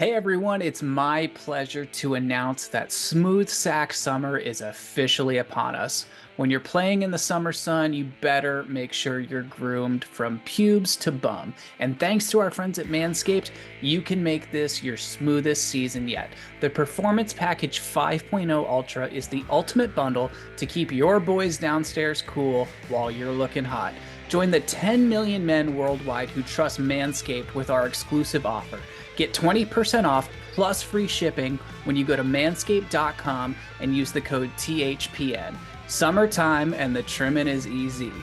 Hey everyone, it's my pleasure to announce that Smooth Sack Summer is officially upon us. When you're playing in the summer sun, you better make sure you're groomed from pubes to bum. And thanks to our friends at Manscaped, you can make this your smoothest season yet. The Performance Package 5.0 Ultra is the ultimate bundle to keep your boys downstairs cool while you're looking hot. Join the 10 million men worldwide who trust Manscaped with our exclusive offer. Get 20% off plus free shipping when you go to manscaped.com and use the code THPN. Summertime and the trimming is easy.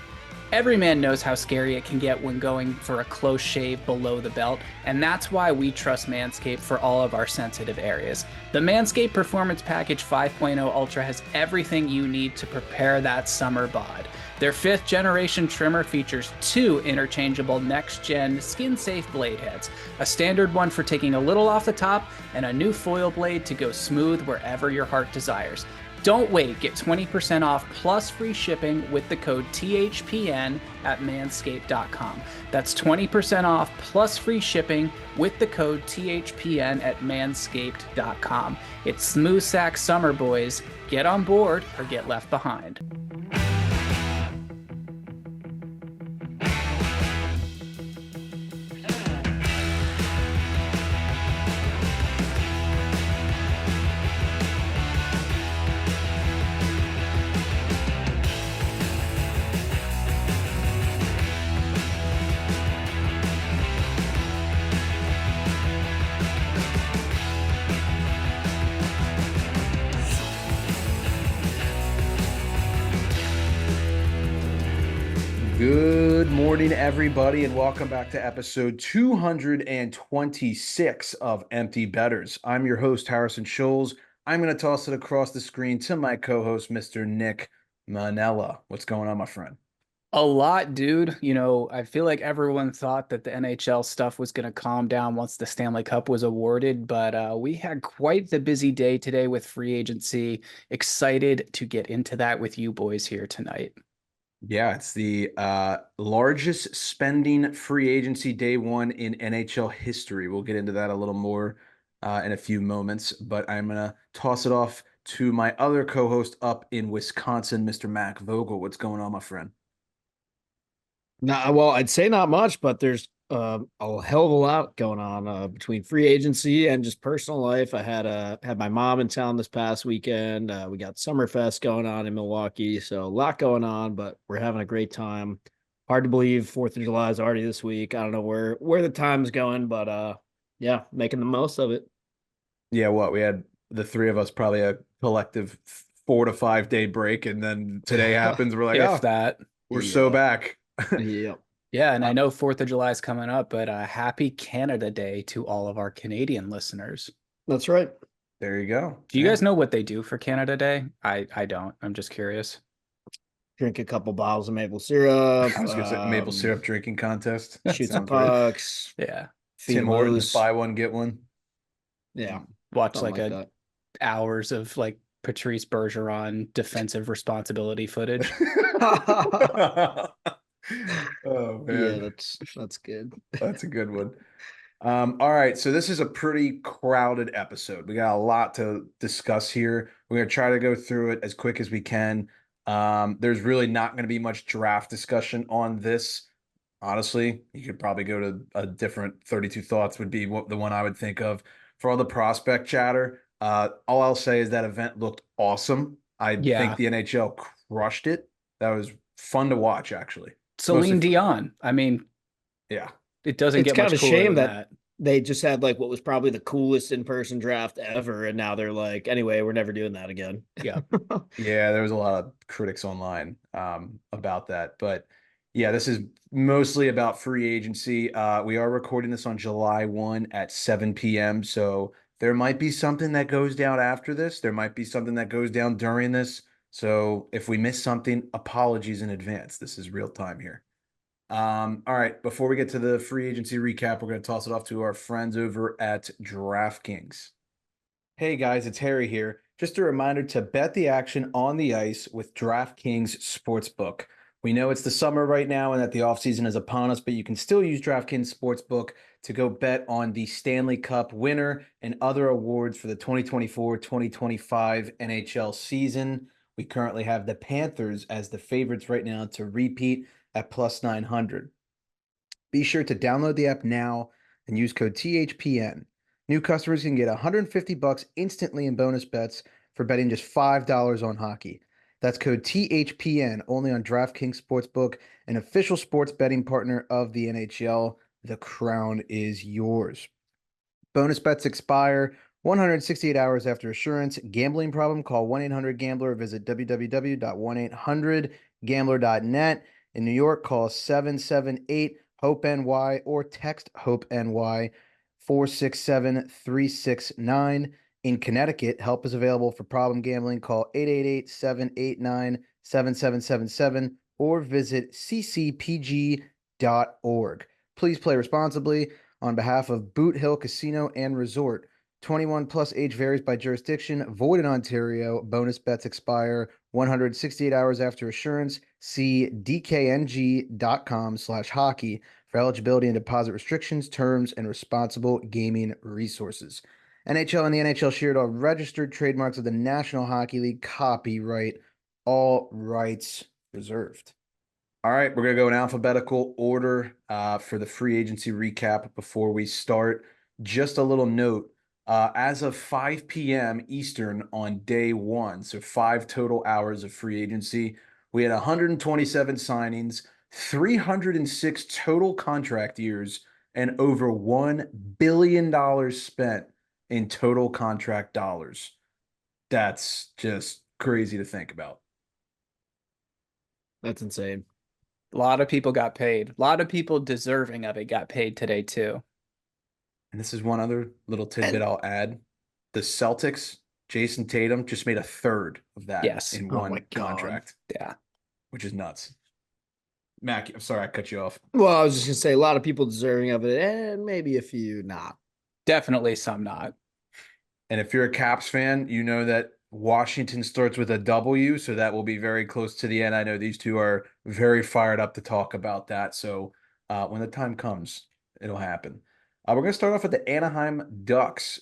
Every man knows how scary it can get when going for a close shave below the belt, and that's why we trust Manscaped for all of our sensitive areas. The Manscaped Performance Package 5.0 Ultra has everything you need to prepare that summer bod. Their 5th generation trimmer features 2 interchangeable next-gen skin-safe blade heads, a standard one for taking a little off the top, and a new foil blade to go smooth wherever your heart desires. Don't wait, get 20% off plus free shipping with the code THPN at manscaped.com. That's 20% off plus free shipping with the code THPN at manscaped.com. It's Smooth Sack Summer, boys. Get on board or get left behind. Good morning, everybody, and welcome back to episode 226 of Empty Betters. I'm your host, Harrison Scholes. I'm going to toss it across the screen to my co-host, Mr. Nick Manella. What's going on, my friend? A lot, dude. I feel like everyone thought that the NHL stuff was going to calm down once the Stanley Cup was awarded, but we had quite the busy day today with free agency. Excited to get into that with you boys here tonight. Yeah, it's the largest spending free agency day one in NHL history. We'll get into that a little more in a few moments, but I'm going to toss it off to my other co-host up in Wisconsin, Mr. Mac Vogel. What's going on, my friend? Well, I'd say not much, but there's a hell of a lot going on between free agency and just personal life. I had my mom in town this past weekend. We got Summerfest going on in Milwaukee, so a lot going on, but we're having a great time. Hard to believe 4th of July is already this week. I don't know where the time's going, but yeah, making the most of it. Yeah, we had the three of us probably a collective 4 to 5 day break, and then today happens. We're like, If oh, that. we're so back. Yeah. Yeah, and I know 4th of July is coming up, but happy Canada Day to all of our Canadian listeners. That's right. There you go. Do you guys know what they do for Canada Day? I don't. I'm just curious. Drink a couple bottles of maple syrup. I was gonna say maple syrup drinking contest. Shoot some Sounds right. pucks. Yeah. Feed Tim them Hortons, loose. buy one, get one. Yeah. Watch Something like that. hours of like Patrice Bergeron defensive responsibility footage. Oh Yeah, man, that's good. that's a good one. All right, so this is a pretty crowded episode. We got a lot to discuss here. We're gonna try to go through it as quick as we can. There's really not going to be much draft discussion on this. Honestly, you could probably go to a different 32 Thoughts would be the one I would think of for all the prospect chatter. All I'll say is that event looked awesome. I think the NHL crushed it. That was fun to watch, actually. Celine Dion. I mean, yeah, it doesn't get much cooler than that. It's kind of a shame that they just had like what was probably the coolest in-person draft ever, and now they're like, anyway, we're never doing that again. Yeah. Yeah, there was a lot of critics online about that. But yeah, this is mostly about free agency. We are recording this on July 1 at 7 p.m. So there might be something that goes down after this. There might be something that goes down during this. So if we miss something, apologies in advance. This is real time here. All right, before we get to the free agency recap, we're going to toss it off to our friends over at DraftKings. Hey guys, it's Harry here. Just a reminder to bet the action on the ice with DraftKings Sportsbook. We know it's the summer right now and that the offseason is upon us, but you can still use DraftKings Sportsbook to go bet on the Stanley Cup winner and other awards for the 2024-2025 NHL season. We currently have the Panthers as the favorites right now to repeat at plus 900. Be sure to download the app now and use code THPN. New customers can get $150 instantly in bonus bets for betting just $5 on hockey. That's code THPN only on DraftKings Sportsbook, an official sports betting partner of the NHL. The crown is yours. Bonus bets expire 168 hours after issuance. Gambling problem? Call 1-800-GAMBLER or visit www.1800gambler.net. In New York, call 778-HOPE-NY or text HOPE-NY 467-369. In Connecticut, help is available for problem gambling. Call 888-789-7777 or visit ccpg.org. Please play responsibly. On behalf of Boot Hill Casino and Resort, 21 plus age varies by jurisdiction, void in Ontario. Bonus bets expire 168 hours after issuance. See dkng.com/hockey for eligibility and deposit restrictions, terms, and responsible gaming resources. NHL and the NHL Shield are registered trademarks of the National Hockey League. Copyright, all rights reserved. All right, we're going to go in alphabetical order for the free agency recap before we start. Just a little note, as of 5 p.m. Eastern on day one, so 5 total hours of free agency, we had 127 signings, 306 total contract years, and over $1 billion spent in total contract dollars. That's just crazy to think about. That's insane. A lot of people got paid. A lot of people deserving of it got paid today too. And this is one other little tidbit I'll add. The Celtics, Jason Tatum just made a third of that Yes. in Oh one my God. contract, Yeah. which is nuts. Mac, I'm sorry I cut you off. Well, I was just gonna say a lot of people deserving of it, and maybe a few not. Definitely some not. And if you're a Caps fan, you know that Washington starts with a W, so that will be very close to the end. I know these two are very fired up to talk about that. So when the time comes, it'll happen. We're going to start off with the Anaheim Ducks.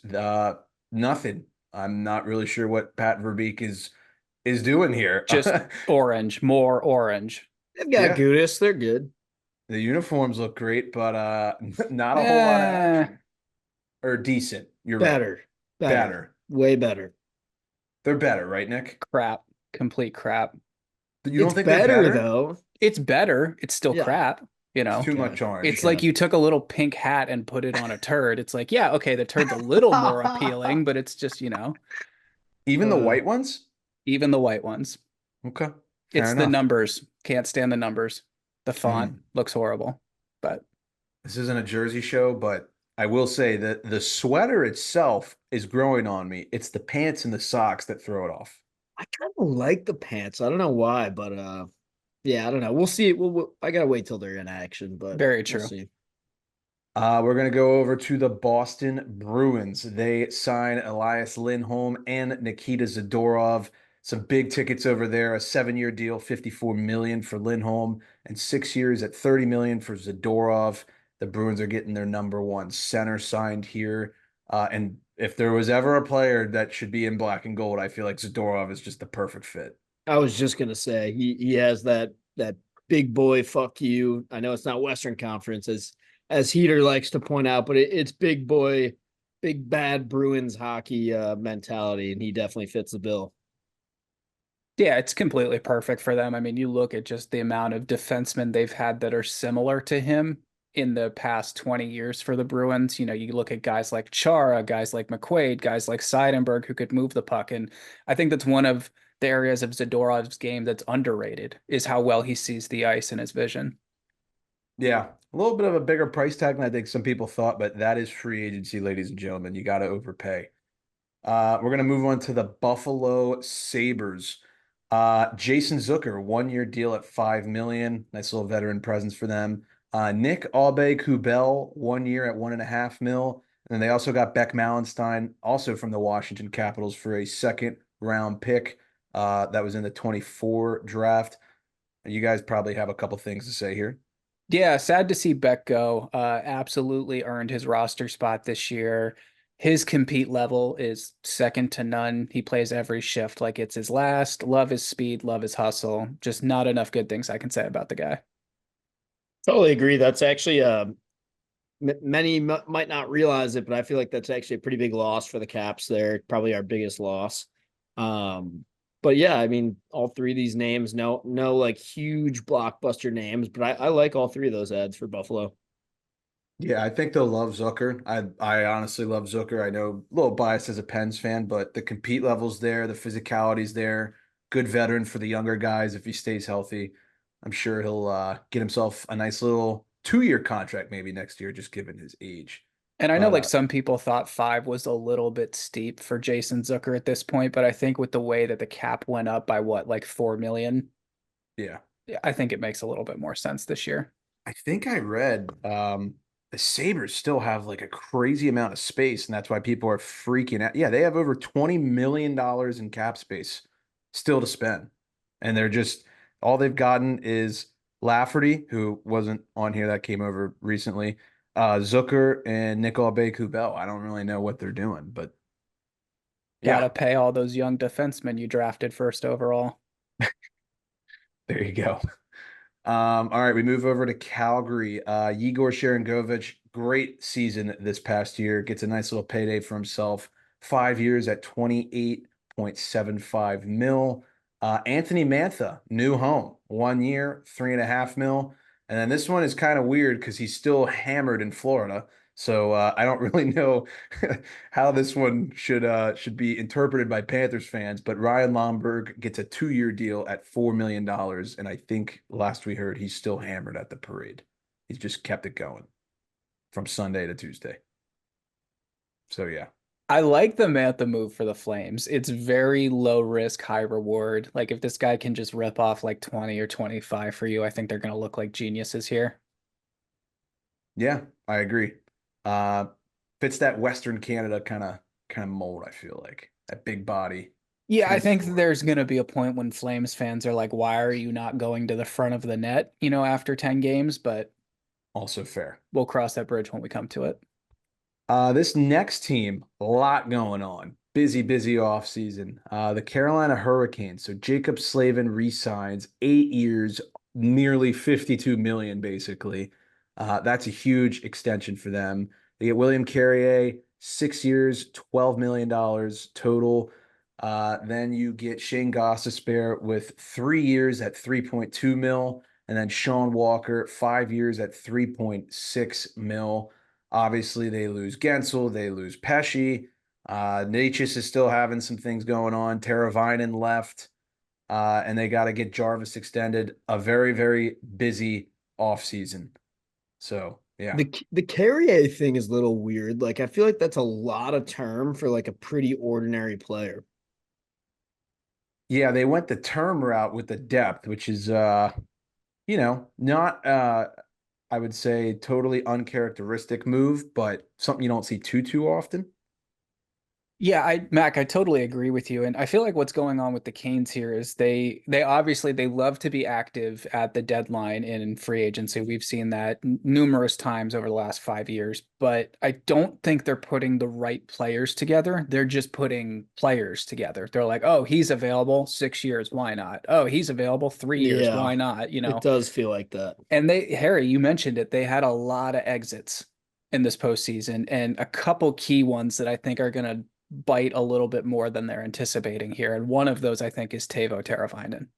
Nothing. I'm not really sure what Pat Verbeek is doing here. Just orange, more orange. They've got Yeah. Gudis. They're good. The uniforms look great, but not a whole lot of action. Or decent. You're right. Better. Way better. They're better, right, Nick? Crap. Complete crap. You don't It's think they're better? though. It's better. It's still Yeah. crap. You know, It's too much orange. it's like you took a little pink hat and put it on a turd. It's like, yeah, okay, the turd's a little more appealing, but it's just, Even the white ones? even the white ones. Okay. It's Fair the enough. numbers. Can't stand the numbers. The font looks horrible. But This isn't a jersey show, but I will say that the sweater itself is growing on me. It's the pants and the socks that throw it off. I kind of like the pants. I don't know why, but yeah, I don't know. We'll see. I gotta wait till they're in action, but very true. We'll see. We're going to go over to the Boston Bruins. They sign Elias Lindholm and Nikita Zadorov. Some big tickets over there. A 7-year deal, $54 million for Lindholm, and 6 years at $30 million for Zadorov. The Bruins are getting their number one center signed here. And if there was ever a player that should be in black and gold, I feel like Zadorov is just the perfect fit. I was just gonna say he has that big boy fuck you. I know it's not Western Conference as Heater likes to point out, but it's big boy, big bad Bruins hockey mentality, and he definitely fits the bill. Yeah, it's completely perfect for them. I mean, you look at just the amount of defensemen they've had that are similar to him in the past 20 years for the Bruins. You look at guys like Chara, guys like McQuaid, guys like Seidenberg who could move the puck. And I think that's one of the areas of Zadorov's game that's underrated is how well he sees the ice and his vision. Yeah, a little bit of a bigger price tag than I think some people thought, but that is free agency, ladies and gentlemen. You got to overpay. We're going to move on to the Buffalo Sabres. Jason Zucker, 1-year deal at $5 million. Nice little veteran presence for them. Nick Aube-Kubel, 1 year at $1.5 million. And then they also got Beck Malenstein, also from the Washington Capitals, for a second-round pick that was in the 24 draft. You guys probably have a couple things to say here. Yeah, sad to see Beck go. Absolutely earned his roster spot this year. His compete level is second to none. He plays every shift like it's his last. Love his speed, love his hustle. Just not enough good things I can say about the guy. Totally agree. That's actually many might not realize it, but I feel like that's actually a pretty big loss for the Caps there. Probably our biggest loss. Um, but yeah, I mean, all three of these names, no like huge blockbuster names, but I like all three of those ads for Buffalo. Yeah, I think they'll love Zucker. I honestly love Zucker. I know a little biased as a Pens fan, but the compete level's there, the physicality's there. Good veteran for the younger guys if he stays healthy. I'm sure he'll get himself a nice little 2-year contract maybe next year, just given his age. And I know But like some people thought 5 was a little bit steep for Jason Zucker at this point, but I think with the way that the cap went up by what, like 4 million, yeah, yeah, I think it makes a little bit more sense this year. I think I read the Sabres still have like a crazy amount of space, and that's why people are freaking out. Yeah, they have over $20 million in cap space still to spend. And they're just all they've gotten is Lafferty, who wasn't on here that came over recently, Zucker and Nicole Kubel. I don't really know what they're doing, but yeah, Gotta pay all those young defensemen you drafted first overall. there you go. All right, we move over to Calgary. Yegor Sharangovich, great season this past year. Gets a nice little payday for himself. 5 years at 28.75 mil. Anthony Mantha, new home. 1 year, 3.5 mil. And then this one is kind of weird because he's still hammered in Florida. So I don't really know how this one should be interpreted by Panthers fans. But Ryan Lomberg gets a 2-year deal at $4 million, and I think last we heard he's still hammered at the parade. He's just kept it going from Sunday to Tuesday. So yeah, I like the Mantha move for the Flames. It's very low risk, high reward. Like if this guy can just rip off like 20 or 25 for you, I think they're gonna look like geniuses here. yeah, I agree. Uh, fits that Western Canada kind of mold. I feel like that big body Yeah, I can think score. there's gonna be a point when Flames fans are like, why are you not going to the front of the net, after 10 games? But Also fair. we'll cross that bridge when we come to it. This next team, a lot going on. Busy off season. The Carolina Hurricanes. So Jacob Slavin resigns 8 years, nearly 52 million, basically. That's a huge extension for them. They get William Carrier, 6 years, $12 million total. Then you get Shane Gostisbehere with 3 years at 3.2 mil, and then Sean Walker, 5 years at 3.6 mil. Obviously, they lose Gensel, they lose Pesci. Natchez is still having some things going on. Teravainen left, and they got to get Jarvis extended. A very busy offseason. So, yeah. The Carrier thing is a little weird. Like I feel like that's a lot of term for like a pretty ordinary player. Yeah, they went the term route with the depth, which is, not, I would say, totally uncharacteristic move, but something you don't see too often. Yeah, Mac, I totally agree with you. And I feel like what's going on with the Canes here is they obviously they love to be active at the deadline in free agency. We've seen that numerous times over the last 5 years, but I don't think they're putting the right players together. They're just putting players together. They're like, oh, he's available 6 years, why not? Oh, he's available 3 years, Yeah, why not? it does feel like that. And Harry, you mentioned it, they had a lot of exits in this postseason and a couple key ones that I think are going to bite a little bit more than they're anticipating here. And one of those, I think, is Teuvo Teravainen.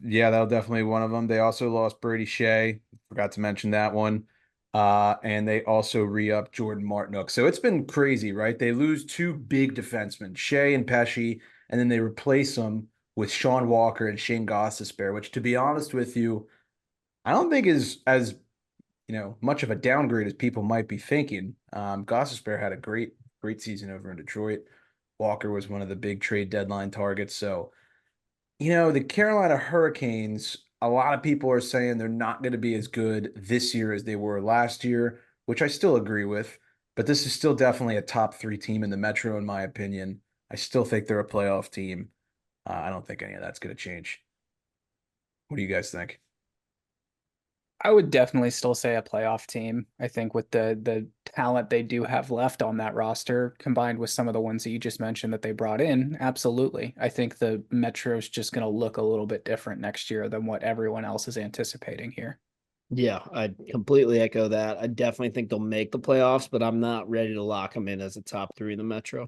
Yeah, that'll definitely be one of them. They also lost Brady Shea. Forgot to mention that one. And they also re-upped Jordan Martinook. So it's been crazy, right? They lose two big defensemen, Shea and Pesci, and then they replace them with Sean Walker and Shane Gostisbehere, which, to be honest with you, I don't think is as much of a downgrade as people might be thinking. Gostisbehere had a great season over in Detroit. Walker was one of the big trade deadline targets. So the Carolina Hurricanes, a lot of people are saying they're not going to be as good this year as they were last year, which I still agree with. But this is still definitely a top 3 team in the Metro, in my opinion. I still think they're a playoff team. I don't think any of that's going to change. What do you guys think? I would definitely still say a playoff team. I think with the talent they do have left on that roster, combined with some of the ones that you just mentioned that they brought in, absolutely. I think the Metro's just going to look a little bit different next year than what everyone else is anticipating here. Yeah, I completely echo that. I definitely think they'll make the playoffs, but I'm not ready to lock them in as a top three in the Metro.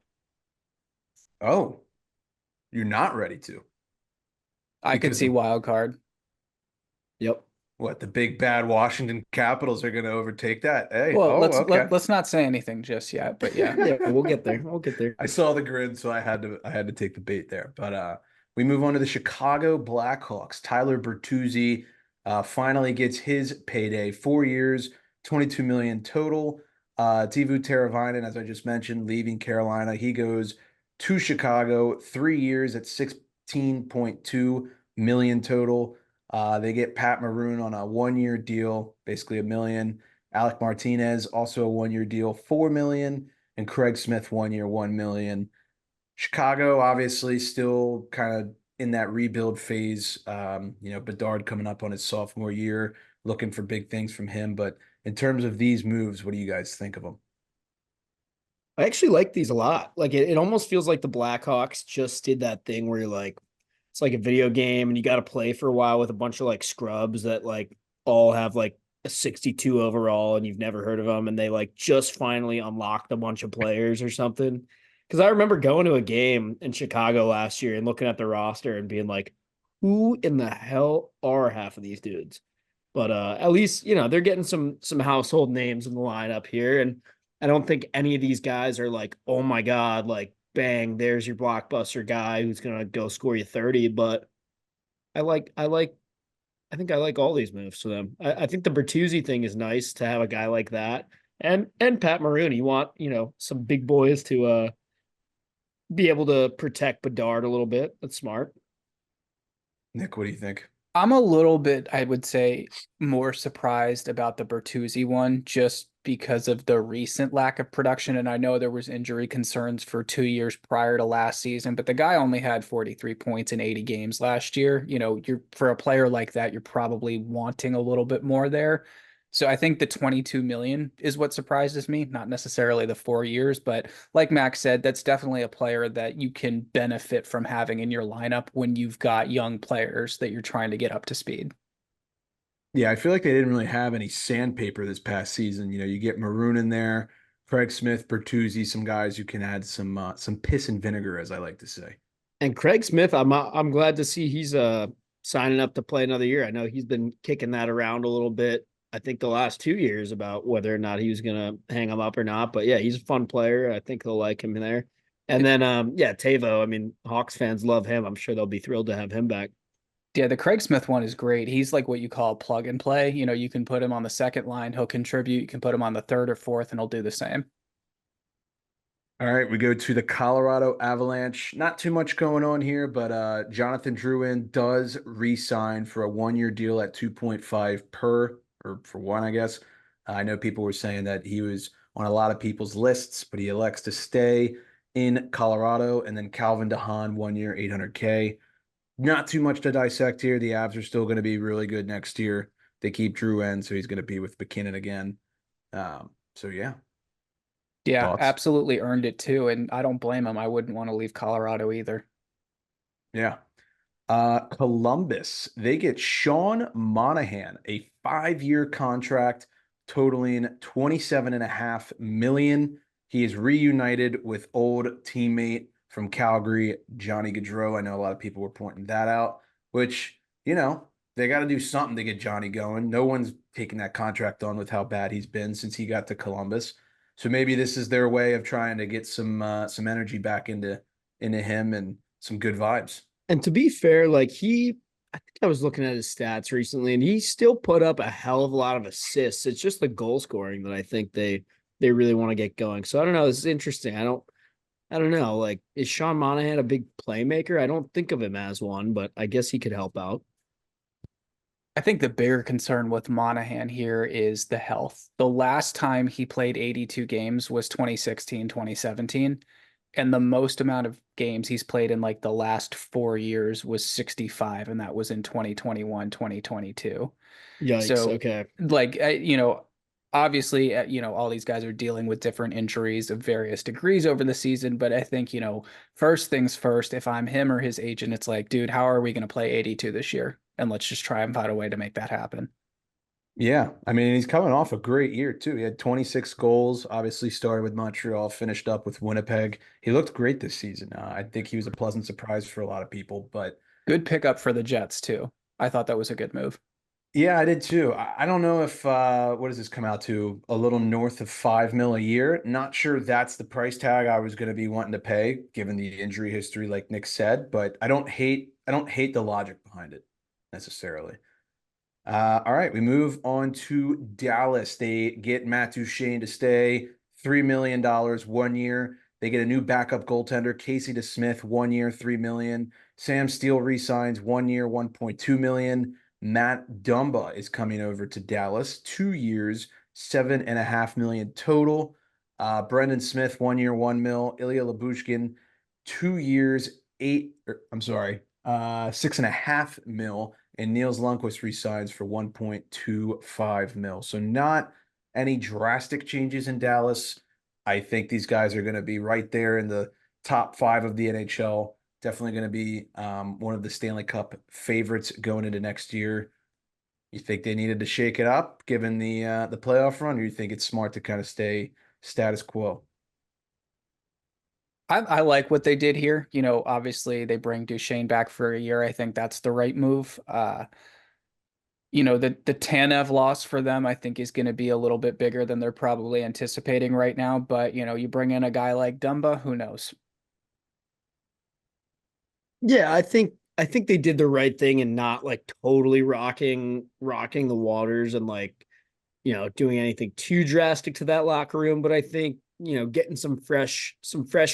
Oh, you're not ready to I could because see the wild card. Yep. what the big bad Washington Capitals are going to overtake that. Hey, Well, oh, let's okay. let's not say anything just yet, but yeah. Yeah, we'll get there. We'll get there. I saw the grin, so I had to take the bait there. But we move on to the Chicago Blackhawks. Tyler Bertuzzi finally gets his payday. 4 years, 22 million total. Teuvo Teravainen, as I just mentioned, leaving Carolina. He goes to Chicago. 3 years at 16.2 million total. They get Pat Maroon on a 1 year deal, basically a million. Alec Martinez, also a 1 year deal, 4 million, and Craig Smith 1 year, 1 million. Chicago, obviously, still kind of in that rebuild phase. Bedard coming up on his sophomore year, looking for big things from him. But in terms of these moves, what do you guys think of them? I actually like these a lot. Like it almost feels like the Blackhawks just did that thing where you're like, it's like a video game and you got to play for a while with a bunch of like scrubs that like all have like a 62 overall and you've never heard of them. And they like just finally unlocked a bunch of players or something. Cause I remember going to a game in Chicago last year and looking at the roster and being like, who in the hell are half of these dudes? But at least, they're getting some household names in the lineup here. And I don't think any of these guys are like, oh my God, like bang, there's your blockbuster guy who's gonna go score you 30. But I think I like all these moves to them. I think the Bertuzzi thing is nice to have a guy like that. And Pat Maroon, you want, some big boys to be able to protect Bedard a little bit. That's smart. Nick, what do you think? I'm a little bit, I would say, more surprised about the Bertuzzi one just because of the recent lack of production. And I know there was injury concerns for 2 years prior to last season, but the guy only had 43 points in 80 games last year. You're for a player like that, you're probably wanting a little bit more there. So I think the 22 million is what surprises me, not necessarily the 4 years, but like Max said, that's definitely a player that you can benefit from having in your lineup when you've got young players that you're trying to get up to speed. Yeah, I feel like they didn't really have any sandpaper this past season. You get Maroon in there, Craig Smith, Bertuzzi, some guys who can add some piss and vinegar, as I like to say. And Craig Smith, I'm glad to see he's signing up to play another year. I know he's been kicking that around a little bit. I think the last 2 years about whether or not he was gonna hang him up or not. But yeah, he's a fun player. I think they'll like him there. And then yeah, Tavo. I mean, Hawks fans love him. I'm sure they'll be thrilled to have him back. Yeah, the Craig Smith one is great. He's like what you call plug and play. You can put him on the second line, he'll contribute. You can put him on the third or fourth, and he'll do the same. All right, we go to the Colorado Avalanche. Not too much going on here, but Jonathan Drouin does re-sign for a 1 year deal at 2.5 per, or for one, I guess. I know people were saying that he was on a lot of people's lists, but he elects to stay in Colorado. And then Calvin DeHaan, 1 year, 800K. Not too much to dissect here. The Avs are still going to be really good next year. They keep Drouin, so he's going to be with McKinnon again. So yeah, Yeah, thoughts? absolutely earned it too. And I don't blame him. I wouldn't want to leave Colorado either. Yeah. Columbus, they get Sean Monahan, a 5 year contract totaling 27.5 million. He is reunited with old teammate from Calgary, Johnny Gaudreau. I know a lot of people were pointing that out, which, they got to do something to get Johnny going. No one's taking that contract on with how bad he's been since he got to Columbus. So maybe this is their way of trying to get some energy back into him and some good vibes. And to be fair, I think I was looking at his stats recently, and he still put up a hell of a lot of assists. It's just the goal scoring that I think they really want to get going. So I don't know. This is interesting. I don't know. Like, is Sean Monahan a big playmaker? I don't think of him as one, but I guess he could help out. I think the bigger concern with Monahan here is the health. The last time he played 82 games was 2016, 2017. and the most amount of games he's played in like the last 4 years was 65, and that was in 2021, 2022. Yikes. So, Okay. like, obviously, all these guys are dealing with different injuries of various degrees over the season. But I think, first things first, if I'm him or his agent, it's like, dude, how are we going to play 82 this year? And let's just try and find a way to make that happen. Yeah, I mean, he's coming off a great year too. He had 26 goals, obviously started with Montreal, finished up with Winnipeg. He looked great this season. I think he was a pleasant surprise for a lot of people, but Good pickup for the Jets, too. I thought that was a good move. yeah, I did too. I don't know if what does this come out to? A little north of 5 mil a year. Not sure that's the price tag I was going to be wanting to pay, given the injury history, like Nick said, but I don't hate the logic behind it necessarily. All right, we move on to Dallas. They get Matt Duchene to stay $3 million 1 year. They get a new backup goaltender, Casey DeSmith, 1 year, 3 million. Sam Steele resigns 1 year, 1.2 million. Matt Dumba is coming over to Dallas, 2 years, 7.5 million total. Brendan Smith, 1 year, 1 mil. Ilya Labushkin, 2 years, I'm sorry, 6.5 mil, and Niels Lundqvist resigns for 1.25 mil. So not any drastic changes in Dallas. I think these guys are going to be right there in the top five of the NHL. Definitely going to be one of the Stanley Cup favorites going into next year. You think they needed to shake it up given the playoff run, or you think it's smart to kind of stay status quo? I like what they did here. Obviously they bring Duchesne back for a year. I think that's the right move. The Tanev loss for them, I think, is going to be a little bit bigger than they're probably anticipating right now. But, you bring in a guy like Dumba, who knows? Yeah, I think they did the right thing and not like totally rocking the waters and like, doing anything too drastic to that locker room. But I think, getting some fresh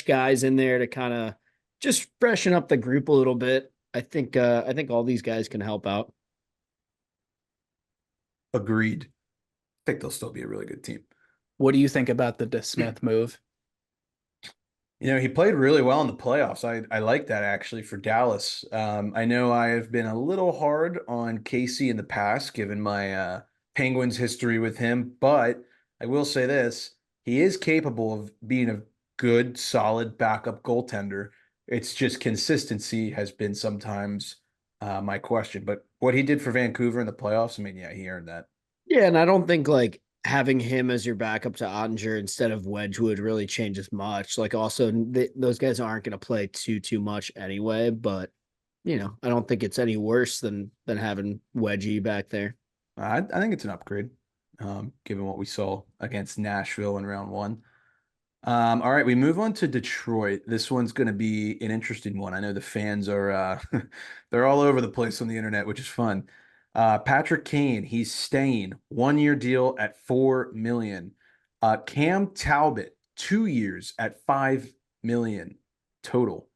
guys in there to kind of just freshen up the group a little bit. I think all these guys can help out. Agreed. I think they'll still be a really good team. What do you think about the DeSmith move? He played really well in the playoffs. I like that actually for Dallas. I know I have been a little hard on Casey in the past, given my Penguins history with him, but I will say this: he is capable of being a good, solid backup goaltender. It's just consistency has been sometimes my question. But what he did for Vancouver in the playoffs, I mean, yeah, he earned that. Yeah, and I don't think like having him as your backup to Ottinger instead of Wedgwood really changes much. Like also those guys aren't going to play too much anyway, but I don't think it's any worse than having Wedgie back there. I think it's an upgrade, given what we saw against Nashville in round one. All right, we move on to Detroit. This one's going to be an interesting one. I know the fans are they're all over the place on the internet, which is fun. Patrick Kane, he's staying 1 year deal at 4 million. Cam Talbot, 2 years at 5 million total.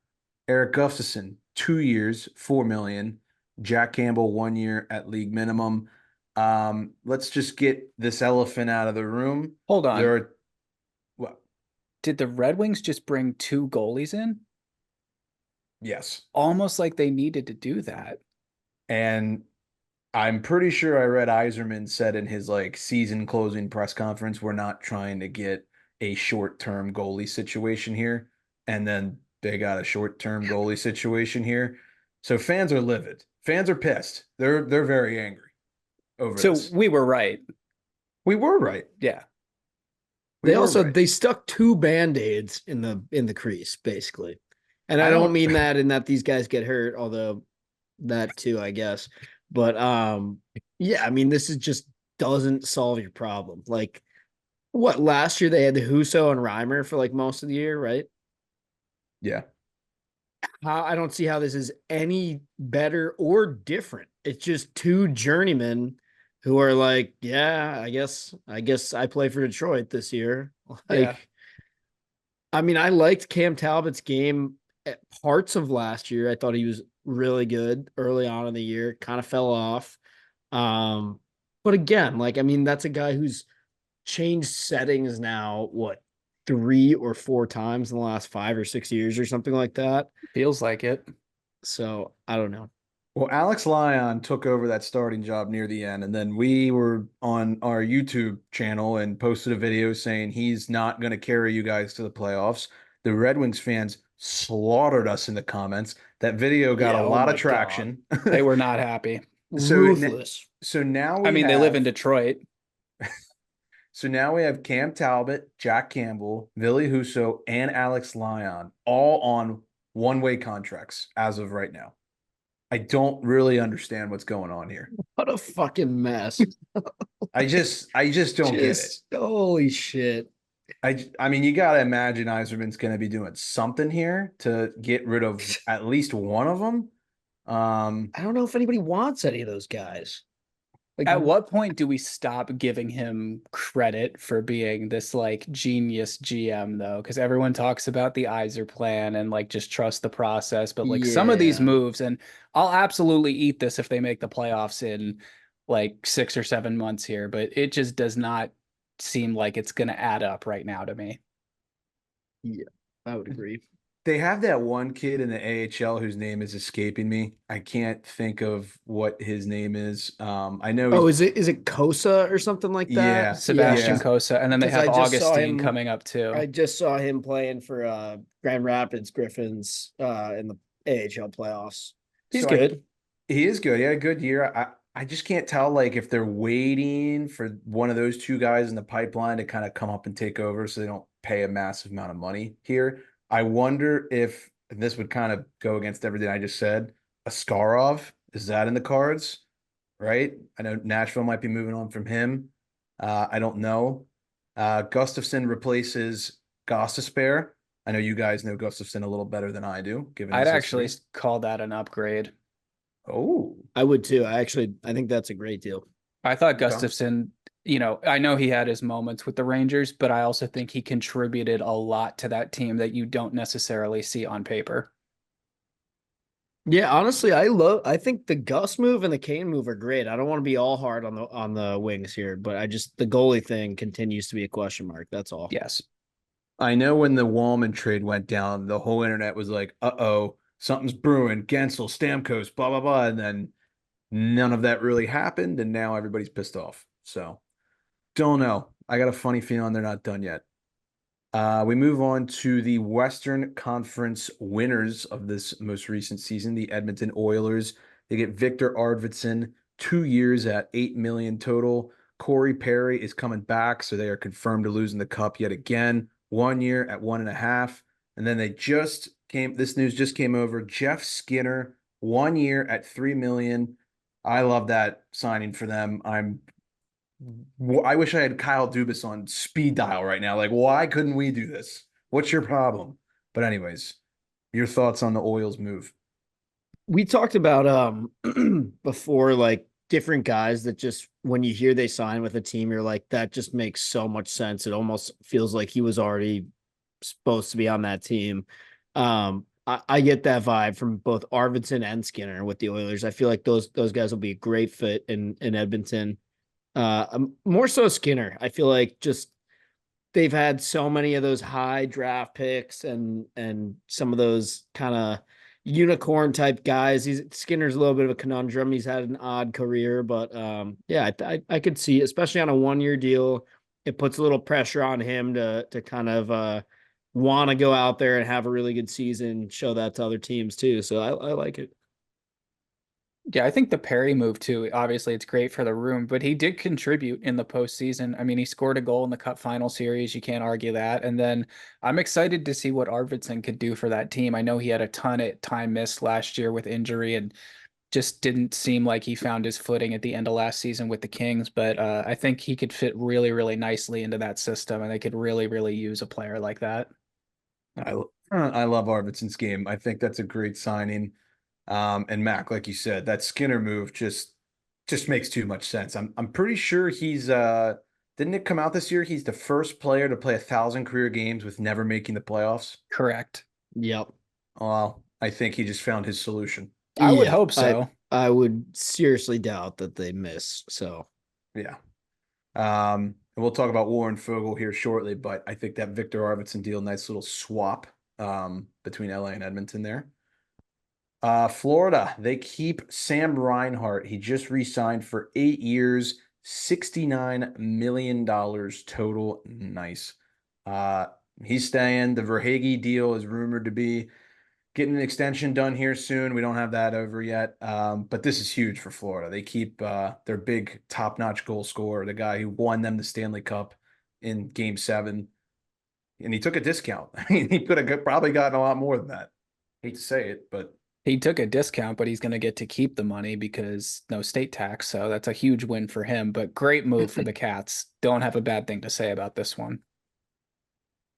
Eric Gustafson, 2 years, 4 million. Jack Campbell, 1 year at league minimum. Let's just get this elephant out of the room. Hold There on. are well, Did the Red Wings just bring two goalies in? yes. Almost like they needed to do that. And I'm pretty sure I read Iserman said in his like season closing press conference, we're not trying to get a short-term goalie situation here. And then they got a short-term goalie situation here. So fans are livid. Fans are pissed. They're very angry over So this. we were right. We were right. Yeah. We They were also right. they stuck two band-aids in the crease, basically. And I I don't don't mean that in that these guys get hurt, although that too, I guess. But yeah, I mean, this is just doesn't solve your problem. Like what last year they had the Huso and Reimer for like most of the year, right? yeah. How I don't see how this is any better or different. It's just two journeymen who are like, yeah, I guess I play for Detroit this year. Yeah. Like, I mean, I liked Cam Talbot's game at parts of last year. I thought he was really good early on in the year, kind of fell off. Um, but again, like, I mean, that's a guy who's changed settings now, what, 3 or 4 times in the last 5 or 6 years or something like that. Feels like it. So I don't know. Well, Alex Lyon took over that starting job near the end, and then we were on our YouTube channel and posted a video saying he's not going to carry you guys to the playoffs. The Red Wings fans slaughtered us in the comments. That video got Yeah, a oh lot of my God. traction. They were not happy. So, Ruthless. so now I we mean, they live in have Detroit. so now we have Cam Talbot, Jack Campbell, Billy Husso, and Alex Lyon all on one-way contracts as of right now. I don't really understand what's going on here. What a fucking mess. I just don't get it. Just holy shit. I mean, you got to imagine Iserman's going to be doing something here to get rid of at least one of them. I don't know if anybody wants any of those guys. Like, At what point do we stop giving him credit for being this like genius GM though? Because everyone talks about the Iser plan and like just trust the process, but like some of these yeah. moves, and I'll absolutely eat this if they make the playoffs in like 6 or 7 months here, but it just does not seem like it's going to add up right now to me. Yeah, I would agree. they have that one kid in the AHL whose name is escaping me. I can't think of what his name is. I know Oh, he's is it Kosa or something like that? yeah, Sebastian yeah. Kosa, and then they Because have I just saw Augustine him. coming up too. I just saw him playing for Grand Rapids Griffins in the AHL playoffs. He's So good. he is good. He had a good year. I just can't tell like if they're waiting for one of those two guys in the pipeline to kind of come up and take over so they don't pay a massive amount of money here. I wonder if and this would kind of go against everything I just said. Askarov, is that in the cards? Right? I know Nashville might be moving on from him. I don't know. Gustafson replaces Gostisbehere. I know you guys know Gustafson a little better than I do, given I'd his actually history. call that an upgrade. Oh, I would too. I think that's a great deal. I thought okay. Gustafson, I know he had his moments with the Rangers, but I also think he contributed a lot to that team that you don't necessarily see on paper. Yeah, honestly, I think the Gus move and the Kane move are great. I don't want to be all hard on the wings here, but the goalie thing continues to be a question mark. That's all. Yes. I know when the Wallman trade went down, the whole internet was like, "Uh-oh, something's brewing. Gensel, Stamkos, blah blah blah," and then none of that really happened, and now everybody's pissed off. So don't know. I got a funny feeling they're not done yet. We move on to the Western Conference winners of this most recent season, the Edmonton Oilers. They get Victor Arvidsson, 2 years at $8 million total. Corey Perry is coming back, so they are confirmed to losing the cup yet again. 1 year at 1.5. And then this news just came over. Jeff Skinner, 1 year at $3 million. I love that signing for them. I wish I had Kyle Dubas on speed dial right now. Like, why couldn't we do this? What's your problem? But anyways, your thoughts on the Oils move? We talked about before, like different guys that just when you hear they sign with a team, you're like, that just makes so much sense. It almost feels like he was already supposed to be on that team. I get that vibe from both Arvidsson and Skinner with the Oilers. I feel like those guys will be a great fit in Edmonton. More so Skinner. I feel like just they've had so many of those high draft picks and some of those kind of unicorn type guys. Skinner's a little bit of a conundrum. He's had an odd career, but yeah, I could see, especially on a 1 year deal, it puts a little pressure on him to kind of want to go out there and have a really good season, show that to other teams too. So I like it. Yeah, I think the Perry move too. Obviously, it's great for the room, but he did contribute in the postseason. I mean, he scored a goal in the Cup final series. You can't argue that. And then I'm excited to see what Arvidsson could do for that team. I know he had a ton of time missed last year with injury and just didn't seem like he found his footing at the end of last season with the Kings. But I think he could fit really, really nicely into that system, and they could really, really use a player like that. I love Arvidsson's game. I think that's a great signing. And Mac, like you said, that Skinner move just makes too much sense. I'm pretty sure he's didn't it come out this year? He's the first player to play 1,000 career games with never making the playoffs. Correct. Yep. Well, I think he just found his solution. I would Yeah, hope so. I would seriously doubt that they miss. So Yeah. and we'll talk about Warren Fogle here shortly, but I think that Victor Arvidsson deal, nice little swap between LA and Edmonton there. Florida, they keep Sam Reinhart. He just re-signed for 8 years, $69 million total. Nice. He's staying. The Verhage deal is rumored to be getting an extension done here soon. We don't have that over yet. But this is huge for Florida. They keep their big top-notch goal scorer, the guy who won them the Stanley Cup in Game 7. And he took a discount. I mean, he could have probably gotten a lot more than that. Hate to say it, but He took a discount, but he's going to get to keep the money because no state tax. So that's a huge win for him. But great move for the Cats. Don't have a bad thing to say about this one.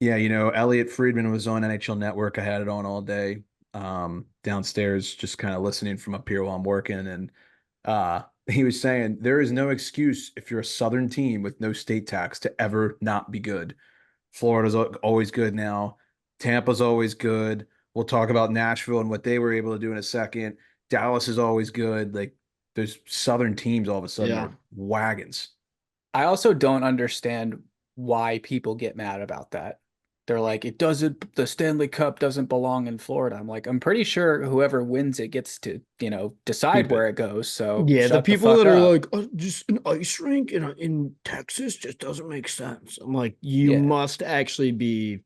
yeah, Elliot Friedman was on NHL Network. I had it on all day, downstairs, just kind of listening from up here while I'm working. And he was saying there is no excuse if you're a Southern team with no state tax to ever not be good. Florida's always good now. Tampa's always good. We'll talk about Nashville and what they were able to do in a second. Dallas is always good. Like, there's Southern teams all of a sudden Yeah. are wagons. I also don't understand why people get mad about that. They're like, the Stanley Cup doesn't belong in Florida. I'm like, I'm pretty sure whoever wins it gets to, decide Keep where it. it goes. So Yeah, the shut the people fuck that are up. like, oh, just an ice rink in Texas just doesn't make sense. I'm like, you Yeah. must actually be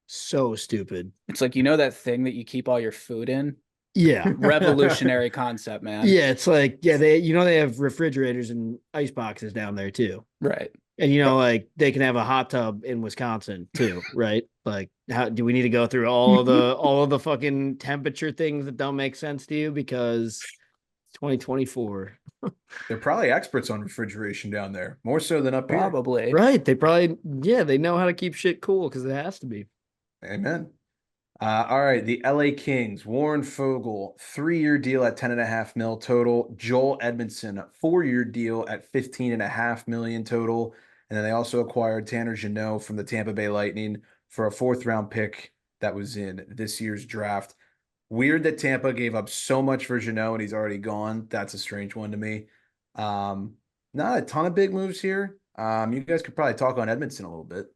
so stupid. It's like, that thing that you keep all your food in? Yeah. Revolutionary concept, man. Yeah, it's like, yeah, they have refrigerators and ice boxes down there too. Right. And Yep. like they can have a hot tub in Wisconsin too, right? Like, how do we need to go through all of the fucking temperature things that don't make sense to you because it's 2024? They're probably experts on refrigeration down there, more so than up here. Probably. Right. They probably, yeah, they know how to keep shit cool because it has to be. Amen. All right, the LA Kings, Warren Fogle, 3-year deal at 10.5 mil total. Joel Edmondson, 4-year deal at 15.5 million total. And then they also acquired Tanner Jeannot from the Tampa Bay Lightning for a 4th-round pick that was in this year's draft. Weird that Tampa gave up so much for Jeannot and he's already gone. That's a strange one to me. Not a ton of big moves here. You guys could probably talk on Edmondson a little bit.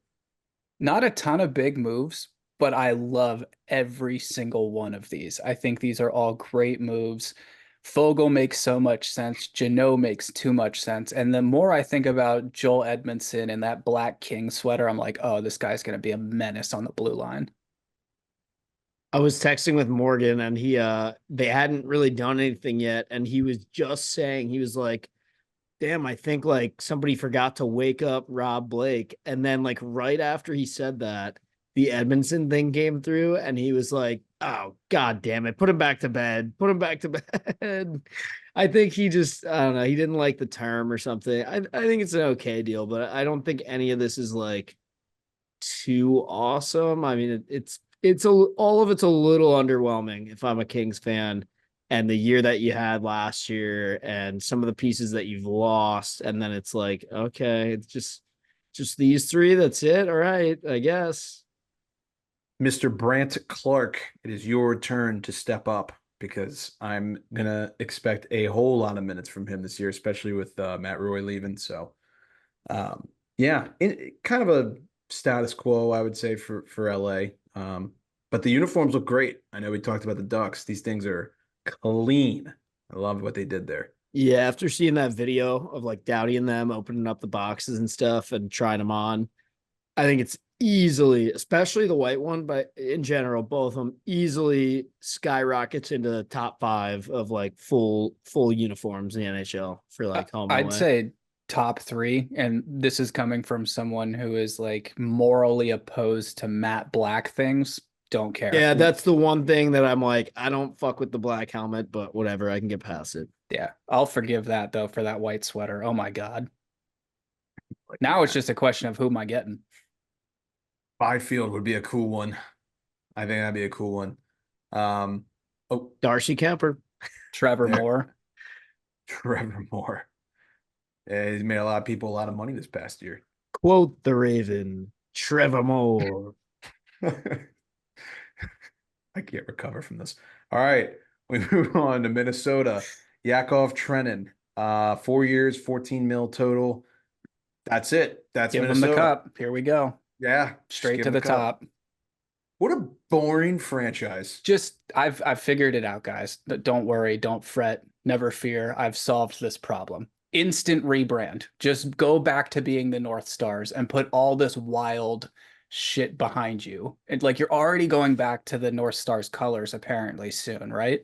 Not a ton of big moves, but I love every single one of these. I think these are all great moves. Fogel makes so much sense. Jeannot makes too much sense. And the more I think about Joel Edmondson and that Black King sweater, I'm like, oh, this guy's going to be a menace on the blue line. I was texting with Morgan and they hadn't really done anything yet. And he was just saying, he was like, damn, I think like somebody forgot to wake up Rob Blake. And then like right after he said that, the Edmondson thing came through and he was like, oh, God damn it. Put him back to bed. Put him back to bed. I think he just, I don't know. He didn't like the term or something. I think it's an okay deal, but I don't think any of this is like too awesome. I mean, all of it's a little underwhelming if I'm a Kings fan. And the year that you had last year, and some of the pieces that you've lost, and then it's like, okay, it's just these three. That's it. All right, I guess. Mr. Brant Clark, it is your turn to step up because I'm gonna expect a whole lot of minutes from him this year, especially with Matt Roy leaving. So, yeah, kind of a status quo, I would say for LA. But the uniforms look great. I know we talked about the Ducks. These things are clean. I love what they did there. Yeah, after seeing that video of like Dowdy and them opening up the boxes and stuff and trying them on, I think it's easily, especially the white one, but in general, both of them easily skyrockets into the top 5 of like full uniforms in the NHL for like home and I'd away. say top 3, and this is coming from someone who is like morally opposed to matte black things. Don't care. Yeah, that's the one thing that I'm like, I don't fuck with the black helmet, but whatever, I can get past it. Yeah, I'll forgive that though for that white sweater. Oh my God. Now it's just a question of who am I getting? Byfield would be a cool one. I think that'd be a cool one. Oh, Darcy Kemper. Trevor there. Moore. Trevor Moore. Yeah, he's made a lot of people a lot of money this past year. Quote the Raven, Trevor Moore. I can't recover from this. All right, we move on to Minnesota. Yakov Trenin, 4 years, 14 mil total. That's it. That's Give them the Minnesota. cup. Here we go. Yeah, just Straight give to 'em the cup. top. What a boring franchise. Just I've figured it out, guys. Don't worry, don't fret, never fear. I've solved this problem. Instant rebrand. Just go back to being the North Stars and put all this wild shit behind you. And like you're already going back to the North Stars colors apparently soon, right?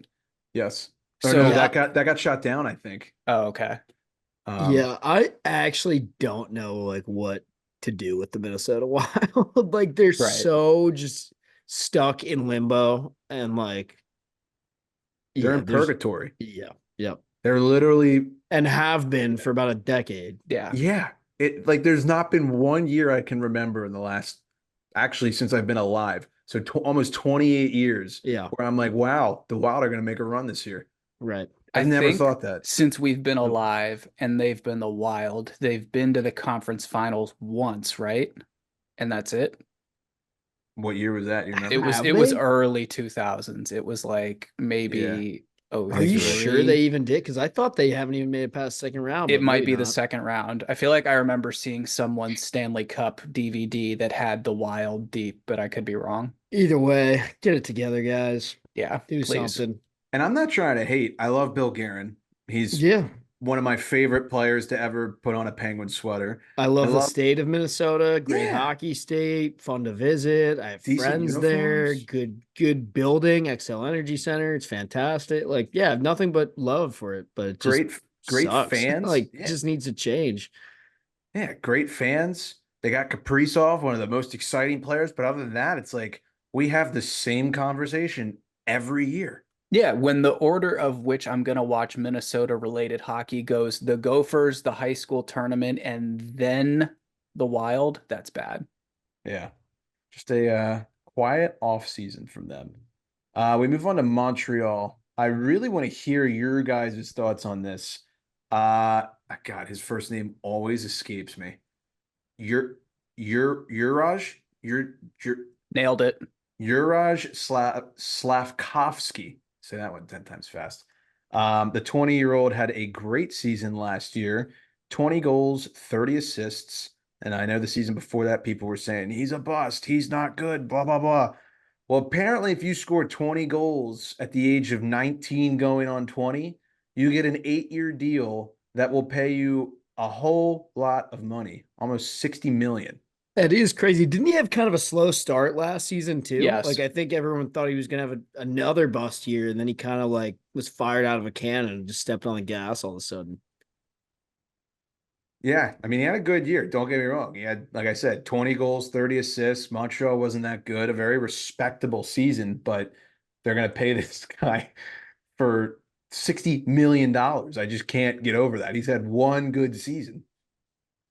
Yes. Or no, So, Yeah, that got shot down, I think. oh, okay. yeah. I actually don't know like what to do with the Minnesota Wild. Like they're Right. so just stuck in limbo and like They're yeah, in purgatory. yeah, They're literally, and have been for about a decade. Yeah. yeah. It like there's not been one year I can remember in the last, actually since I've been alive. So almost 28 years Yeah, where I'm like, wow, the Wild are going to make a run this year. right. I I've never think thought that. since we've been Nope. alive and they've been the Wild, they've been to the conference finals once, right? And that's it. What year was that? You It remember? was Have it was they? early 2000s. It was like Yeah, maybe oh I Are think you you're right. sure they 03. even did? Because I thought they haven't even made it past second round, It but might maybe be the not. second round. I feel like I remember seeing someone's Stanley Cup DVD that had the Wild deep, but I could be wrong. Either way, get it together, guys. Yeah, Do please. something. And I'm not trying to hate. I love Bill Guerin. He's Yeah. one of my favorite players to ever put on a Penguin sweater. I I love the love, state of Minnesota. Great yeah, hockey state, fun to visit. I have decent friends there. uniforms, Good building, XL Energy Center. It's fantastic. Like, yeah, nothing but love for it, but it just great sucks. fans. Like, Yeah, just needs to change. yeah, great fans. They got Kaprizov, one of the most exciting players. But other than that, it's like we have the same conversation every year. Yeah, when the order of which I'm gonna watch Minnesota related hockey goes the Gophers, the high school tournament, and then the Wild, that's bad. Yeah, just a quiet off season from them. We move on to Montreal. I really want to hear your guys' thoughts on this. God, his first name always escapes me. Uraj, your Nailed it. Uraj Slavkovsky. Say that one 10 times fast. The 20-year-old had a great season last year, 20 goals, 30 assists. And I know the season before that, people were saying he's a bust, he's not good, blah, blah, blah. Well, apparently, if you score 20 goals at the age of 19 going on 20, you get an 8-year deal that will pay you a whole lot of money, almost 60 million. That is crazy. Didn't he have kind of a slow start last season too? Yes. Like I think everyone thought he was gonna have another bust year, and then he kind of like was fired out of a cannon and just stepped on the gas all of a sudden. Yeah, I mean, he had a good year. Don't get me wrong. He had, like I said, 20 goals, 30 assists. Montreal wasn't that good, a very respectable season, but they're going to pay this guy for $60 million. I just can't get over that. He's had one good season.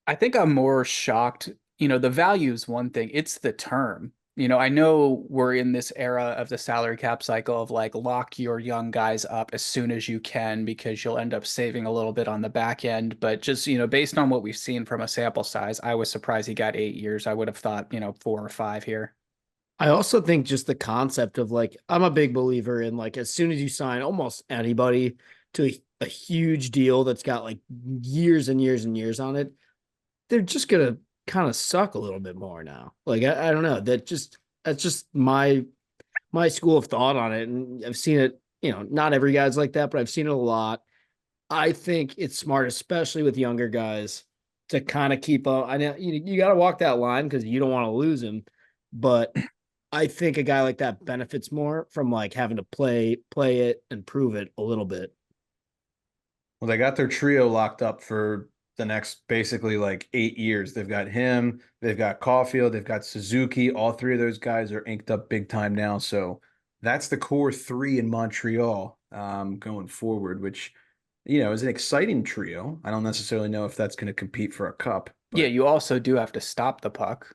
I think I'm more shocked. The value is one thing, it's the term. I know we're in this era of the salary cap cycle of like lock your young guys up as soon as you can because you'll end up saving a little bit on the back end. But just, based on what we've seen from a sample size, I was surprised he got 8 years. I would have thought, 4 or 5 here. I also think just the concept of like I'm a big believer in like as soon as you sign almost anybody to a huge deal that's got like years and years and years on it, they're just gonna kind of suck a little bit more now. Like I don't know. That's just my school of thought on it. And I've seen it, not every guy's like that, but I've seen it a lot. I think it's smart, especially with younger guys, to kind of keep up. I know you got to walk that line because you don't want to lose him, but I think a guy like that benefits more from like having to play it and prove it a little bit. Well, they got their trio locked up for the next basically like 8 years. They've got him, they've got Caulfield, they've got Suzuki. All three of those guys are inked up big time now. So that's the core three in Montreal going forward, which is an exciting trio. I don't necessarily know if that's going to compete for a cup, Yeah, but you also do have to stop the puck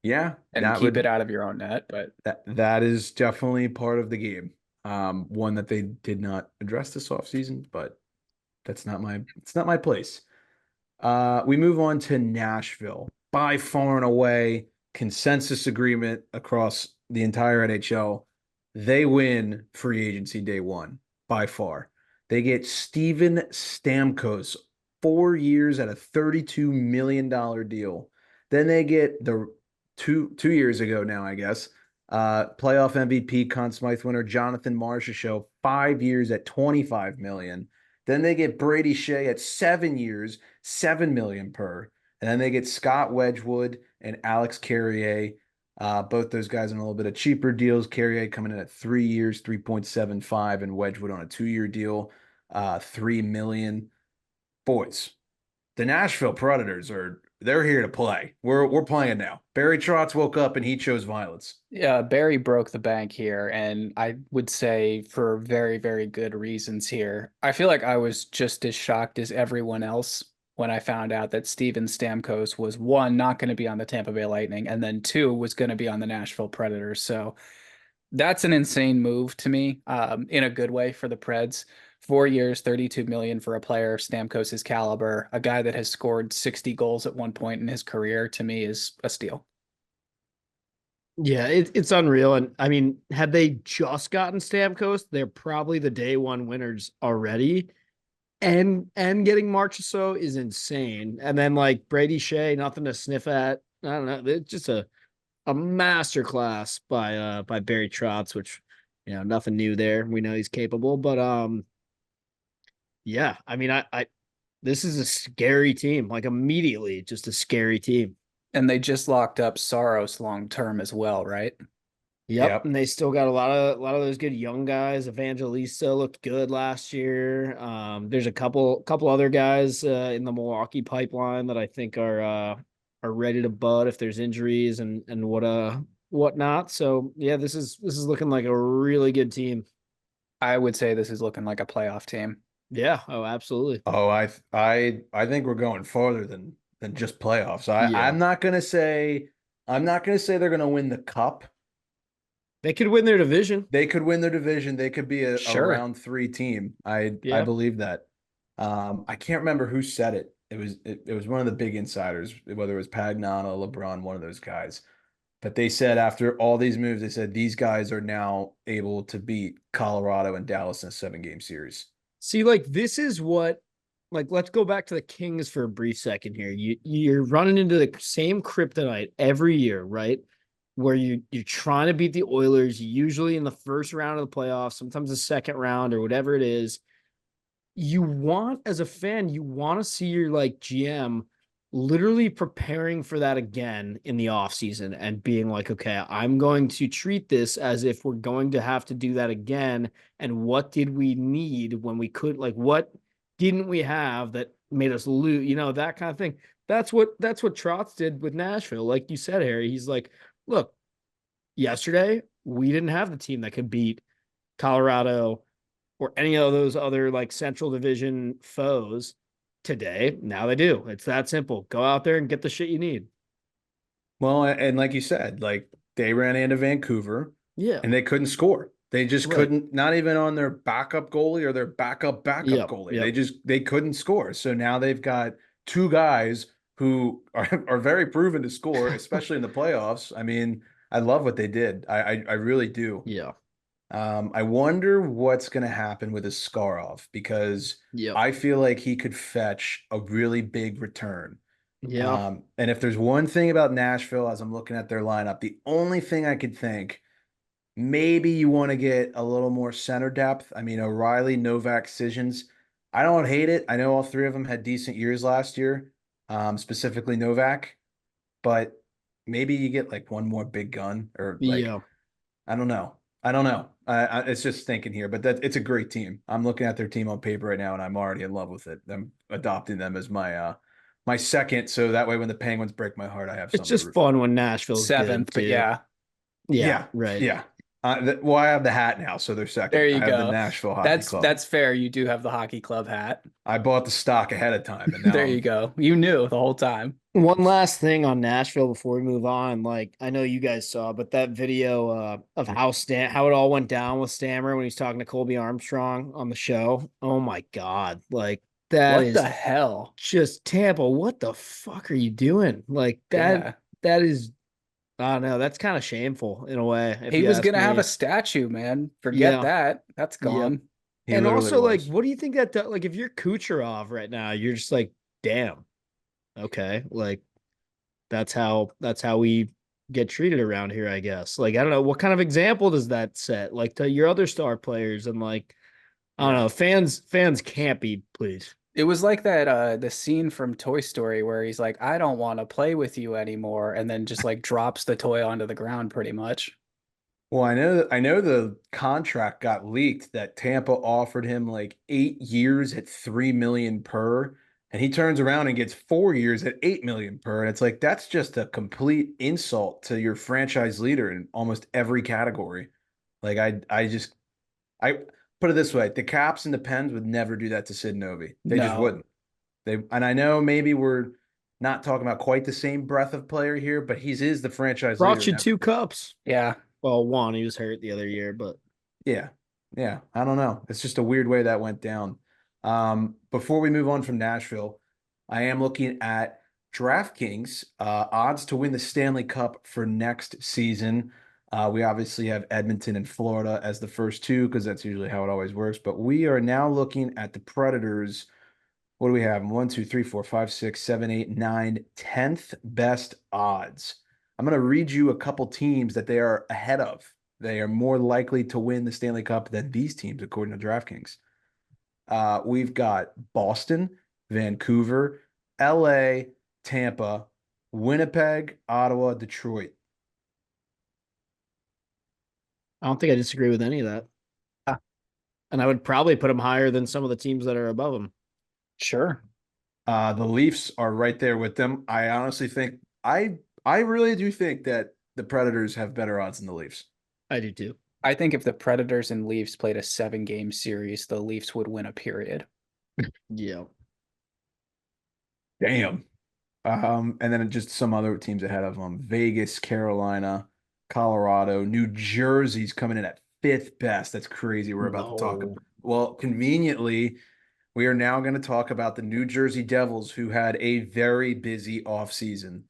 yeah, and keep it out of your own net. But that is definitely part of the game. One that they did not address this offseason, but it's not my place. We move on to Nashville. By far and away, consensus agreement across the entire NHL. They win free agency day one by far. They get Steven Stamkos 4 years at a $32 million deal. Then they get the 2 years ago now, I guess, playoff MVP, Conn Smythe winner Jonathan Marchessault, 5 years at 25 million. Then they get Brady Shea at 7 years, 7 million per. And then they get Scott Wedgwood and Alex Carrier. Both those guys on a little bit of cheaper deals. Carrier coming in at 3 years, 3.75, and Wedgwood on a 2 year deal, 3 million. Boys, the Nashville Predators they're here to play. We're playing now. Barry Trotz woke up and he chose violence. Yeah, Barry broke the bank here, and I would say for very, very good reasons here. I feel like I was just as shocked as everyone else when I found out that Steven Stamkos was one, not going to be on the Tampa Bay Lightning, and then two, was going to be on the Nashville Predators. So that's an insane move to me, in a good way for the Preds. 4 years, 32 million for a player of Stamkos's caliber, a guy that has scored 60 goals at one point in his career, to me is a steal. Yeah, it's unreal. And I mean, had they just gotten Stamkos, they're probably the day one winners already. And getting Marchessault is insane. And then like Brady Shea, nothing to sniff at. I don't know. It's just a masterclass by Barry Trotz, which nothing new there. We know he's capable, but yeah, I mean, I this is a scary team. Like immediately, just a scary team. And they just locked up Saros long term as well, right? Yep, Yep. and they still got a lot of those good young guys. Evangelista looked good last year. There's a couple other guys in the Milwaukee pipeline that I think are ready to bud if there's injuries and whatnot. So yeah, this is looking like a really good team. I would say this is looking like a playoff team. Yeah. Oh, absolutely. Oh, I think we're going farther than just playoffs. Yeah. I'm not gonna say they're gonna win the cup. They could win their division. They could win their division. They could be a Sure. round three team. I Yeah. believe that. I can't remember who said it. It was one of the big insiders, whether it was Pagnano, LeBron, one of those guys. But they said after all these moves, they said these guys are now able to beat Colorado and Dallas in a 7-game series. See, like this is what, like, let's go back to the Kings for a brief second here. You're running into the same kryptonite every year, right? Where you're trying to beat the Oilers, usually in the first round of the playoffs, sometimes the second round or whatever it is. You want, as a fan, you want to see your like GM literally preparing for that again in the offseason and being like, okay, I'm going to treat this as if we're going to have to do that again. And what did we need when we could, like, what didn't we have that made us lose, that kind of thing. That's what Trotz did with Nashville. Like you said, Harry, he's like, look, yesterday we didn't have the team that could beat Colorado or any of those other like Central Division foes. Today, now they do. It's that simple. Go out there and get the shit you need. Well, and like you said, like they ran into Vancouver Yeah. and they couldn't score. They just Right. couldn't, not even on their backup goalie or their backup Yep. goalie. Yep. They couldn't score. So now they've got two guys who are very proven to score, especially in the playoffs. I mean, I love what they did. I really do. Yeah. I wonder what's going to happen with Askarov because Yep. I feel like he could fetch a really big return. Yeah. And if there's one thing about Nashville, as I'm looking at their lineup, the only thing I could think, maybe you want to get a little more center depth. I mean, O'Reilly, Novak, Sissons. I don't hate it. I know all three of them had decent years last year, specifically Novak, but maybe you get like one more big gun or like, Yeah. I don't know. I don't know. It's just thinking here, but it's a great team. I'm looking at their team on paper right now, and I'm already in love with it. I'm adopting them as my second, so that way when the Penguins break my heart, I have It's something to just root for. fun when Nashville's Seventh, good but too. yeah, Yeah. Right. Yeah. Well, I have the hat now, so they're second. there I you have the go. Nashville Hockey That's Club. that's fair. You do have the hockey club hat. I bought the stock ahead of time, and now There you go. You knew the whole time. One last thing on Nashville before we move on. Like I know you guys saw, but that video of how it all went down with Stammer when he's talking to Colby Armstrong on the show. Oh my God. Like that What the is hell? just Tampa. What the fuck are you doing? Like that Yeah. that is I don't know. That's kind of shameful in a way, if He you was ask gonna have me. a statue, man. Forget Yeah. that. That's Yep. gone. He And literally also, like, was. what do you think that like if you're Kucherov right now, you're just like, damn, okay, like that's how we get treated around here, I guess. Like, I don't know what kind of example does that set, like to your other star players, and like, I don't Yeah. know, fans can't be pleased. It was like that the scene from Toy Story where he's like, I don't want to play with you anymore, and then just like drops the toy onto the ground pretty much. Well, I know the contract got leaked that Tampa offered him like 8 years at 3 million per, and he turns around and gets 4 years at 8 million per. And it's like that's just a complete insult to your franchise leader in almost every category. Like I put it this way, the Caps and the Pens would never do that to Sid Novi. They just No. wouldn't. And I know maybe we're not talking about quite the same breadth of player here, but he's is the franchise leader Brought in you every. 2 cups. Yeah. Well, one, he was hurt the other year, but Yeah. Yeah. I don't know. It's just a weird way that went down. Before we move on from Nashville, I am looking at DraftKings odds to win the Stanley Cup for next season. We obviously have Edmonton and Florida as the first two because that's usually how it always works. But we are now looking at the Predators. What do we have? 1, 2, 3, 4, 5, 6, 7, 8, 9, 10th best odds. I'm going to read you a couple teams that they are ahead of. They are more likely to win the Stanley Cup than these teams, according to DraftKings. We've got Boston, Vancouver, LA, Tampa, Winnipeg, Ottawa, Detroit. I don't think I disagree with any of that. Ah, And I would probably put him higher than some of the teams that are above him. sure. The Leafs are right there with them. I honestly think I really do think that the Predators have better odds than the Leafs. I do too. I think if the Predators and Leafs played a 7 game series, the Leafs would win a period. Yeah. Damn. And then just some other teams ahead of them. Vegas, Carolina, Colorado, New Jersey's coming in at fifth best. That's crazy. We're about to talk. No. Well, conveniently, we are now going to talk about the New Jersey Devils, who had a very busy offseason.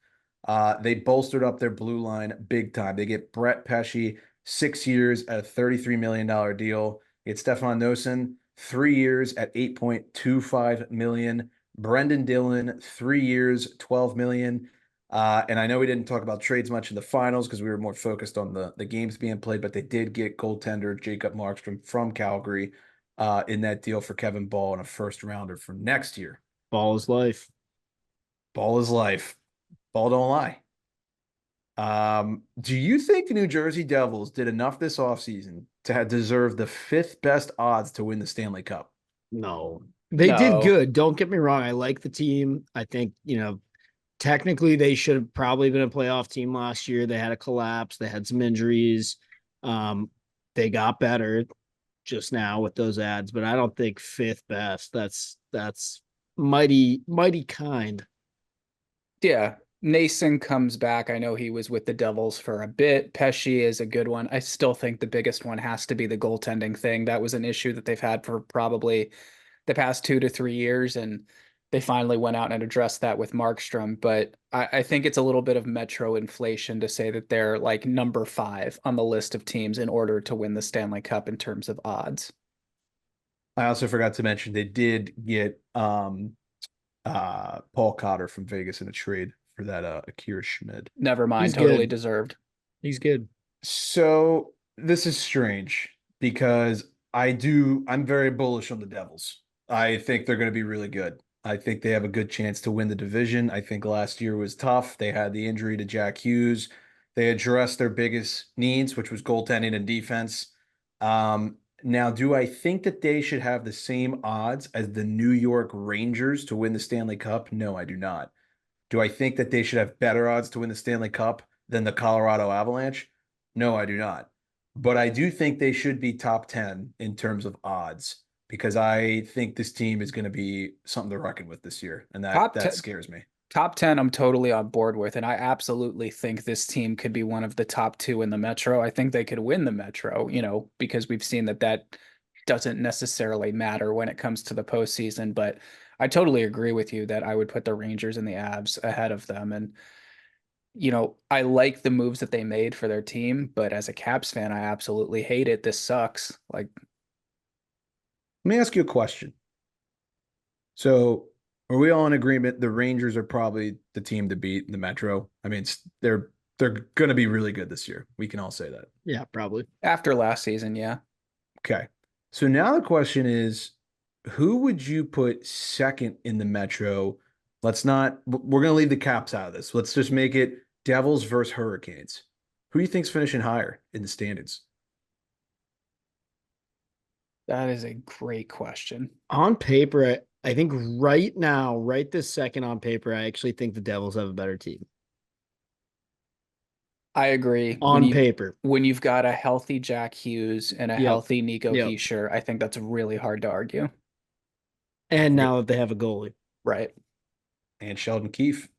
They bolstered up their blue line big time. They get Brett Pesce 6 years at a $33 million deal. Get Stefan Noesen 3 years at $8.25 million. Brendan Dillon 3 years, $12 million. And I know we didn't talk about trades much in the finals because we were more focused on the games being played, but they did get goaltender Jacob Markstrom from Calgary in that deal for Kevin Ball and a first rounder for next year. Ball is life. Ball is life. Ball don't lie. Do you think the New Jersey Devils did enough this offseason to deserve the fifth best odds to win the Stanley Cup? No. They did No. good. Don't get me wrong. I like the team. I think, technically they should have probably been a playoff team last year. They had a collapse. They had some injuries. Um, they got better just now with those ads, but I don't think fifth best. That's mighty kind. Yeah. Nason comes back. I know he was with the Devils for a bit. Pesce is a good one. I still think the biggest one has to be the goaltending thing. That was an issue that they've had for probably the past 2 to 3 years, and they finally went out and addressed that with Markstrom. But I think it's a little bit of metro inflation to say that they're like number 5 on the list of teams in order to win the Stanley Cup in terms of odds. I also forgot to mention they did get Paul Cotter from Vegas in a trade for that Akira Schmid. Never mind, He's totally good. deserved. He's good. So this is strange because I'm very bullish on the Devils. I think they're going to be really good. I think they have a good chance to win the division. I think last year was tough. They had the injury to Jack Hughes. They addressed their biggest needs, which was goaltending and defense. Now, do I think that they should have the same odds as the New York Rangers to win the Stanley Cup? No, I do not. Do I think that they should have better odds to win the Stanley Cup than the Colorado Avalanche? No, I do not. But I do think they should be top 10 in terms of odds because I think this team is going to be something to reckon with this year. And that Top that 10, scares me. top 10, I'm totally on board with. And I absolutely think this team could be one of the top 2 in the Metro. I think they could win the Metro, because we've seen that doesn't necessarily matter when it comes to the postseason. But I totally agree with you that I would put the Rangers and the Avs ahead of them. And, I like the moves that they made for their team. But as a Caps fan, I absolutely hate it. This sucks. Like, Let me ask you a question. So, are we all in agreement the Rangers are probably the team to beat in the Metro? I mean, they're going to be really good this year. We can all say that. Yeah, probably. After last season, yeah. Okay. So now the question is, who would you put second in the Metro? We're going to leave the Caps out of this. Let's just make it Devils versus Hurricanes. Who do you think's finishing higher in the standings? That is a great question. On paper, I think right now, right this second on paper, I actually think the Devils have a better team. I agree. On paper. When you've got a healthy Jack Hughes and a Yep. healthy Nico Yep. Hischier, I think that's really hard to argue. And now that they have a goalie. Right. And Sheldon Keefe.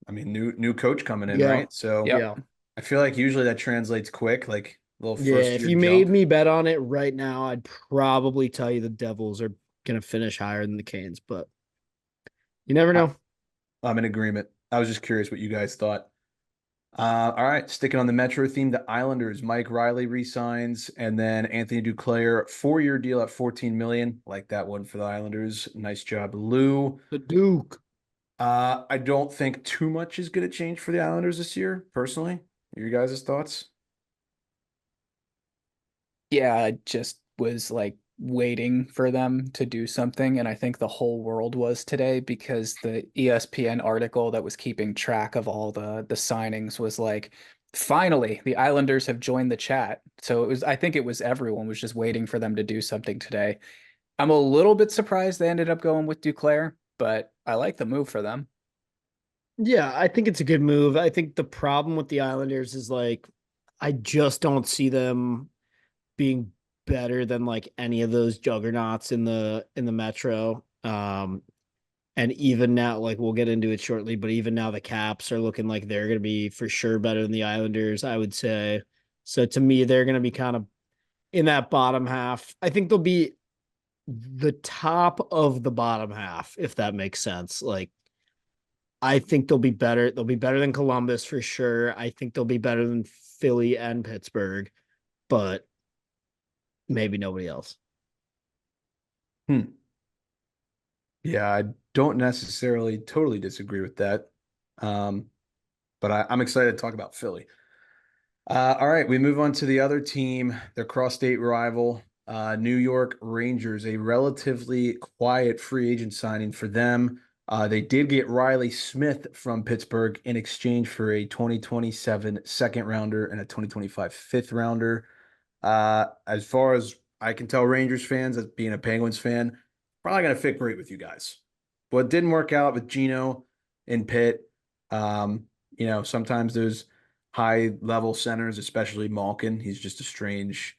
I mean, new coach coming in, Yeah. right? So Yep. Yeah. I feel like usually that translates quick, like a little Yeah, first if year you jump. made me bet on it right now, I'd probably tell you the Devils are going to finish higher than the Canes, but you never know. I'm in agreement. I was just curious what you guys thought. All right, sticking on the Metro theme, the Islanders, Mike Riley resigns, and then Anthony Duclair, 4-year deal at 14 million. Like that one for the Islanders. Nice job, Lou. The Duke. I don't think too much is going to change for the Islanders this year, personally. Your guys' thoughts? Yeah, I just was like waiting for them to do something. And I think the whole world was today because the ESPN article that was keeping track of all the signings was like, finally, the Islanders have joined the chat. So I think it was everyone was just waiting for them to do something today. I'm a little bit surprised they ended up going with Duclair, but I like the move for them. Yeah, I think it's a good move. I think the problem with the Islanders is like, I just don't see them being better than like any of those juggernauts in the Metro. And even now, like we'll get into it shortly, but even now the Caps are looking like they're going to be for sure better than the Islanders, I would say. So to me, they're going to be kind of in that bottom half. I think they'll be the top of the bottom half, if that makes sense. Like I think they'll be better. They'll be better than Columbus for sure. I think they'll be better than Philly and Pittsburgh, but maybe nobody else. Yeah, I don't necessarily totally disagree with that. Um, but I'm excited to talk about Philly. All right, we move on to the other team, their cross-state rival, New York Rangers, a relatively quiet free agent signing for them. They did get Riley Smith from Pittsburgh in exchange for a 2027 second rounder and a 2025 fifth rounder. As far as I can tell, Rangers fans, as being a Penguins fan, probably going to fit great with you guys. But it didn't work out with Gino in Pitt. Sometimes there's high level centers, especially Malkin. He's just a strange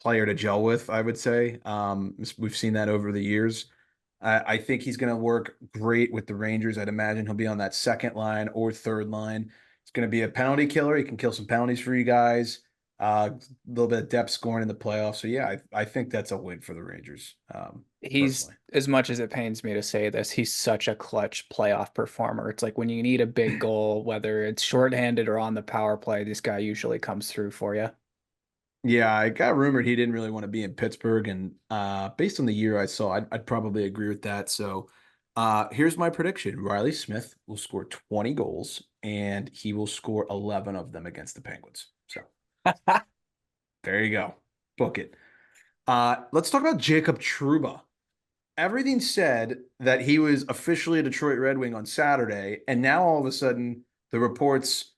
player to gel with, I would say. We've seen that over the years. I think he's going to work great with the Rangers. I'd imagine he'll be on that second line or third line. It's going to be a penalty killer. He can kill some penalties for you guys. A little bit of depth scoring in the playoffs. So yeah, I think that's a win for the Rangers. He's, Personally. as much as it pains me to say this, he's such a clutch playoff performer. It's like when you need a big goal, whether it's shorthanded or on the power play, this guy usually comes through for you. Yeah, I got rumored he didn't really want to be in Pittsburgh, and based on the year I saw, I'd probably agree with that. So here's my prediction. Riley Smith will score 20 goals, and he will score 11 of them against the Penguins. So there you go. Book it. Let's talk about Jacob Trouba. Everything said that he was officially a Detroit Red Wing on Saturday, and now all of a sudden the reports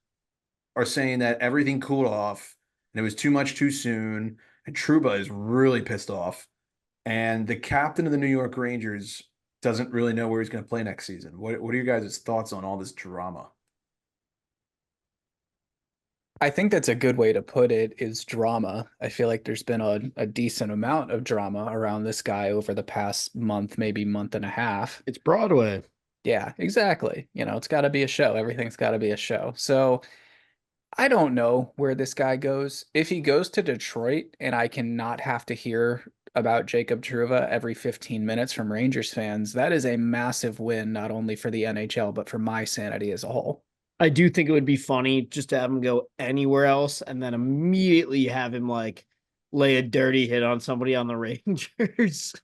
are saying that everything cooled off and it was too much too soon. And Trouba is really pissed off. And the captain of the New York Rangers doesn't really know where he's going to play next season. What are your guys' thoughts on all this drama? I think that's a good way to put it is drama. I feel like there's been a decent amount of drama around this guy over the past month, maybe month and a half. It's Broadway. Yeah, exactly. It's got to be a show. Everything's got to be a show. So I don't know where this guy goes. If he goes to Detroit and I cannot have to hear about Jacob Trouba every 15 minutes from Rangers fans, that is a massive win, not only for the NHL, but for my sanity as a whole. I do think it would be funny just to have him go anywhere else and then immediately have him like lay a dirty hit on somebody on the Rangers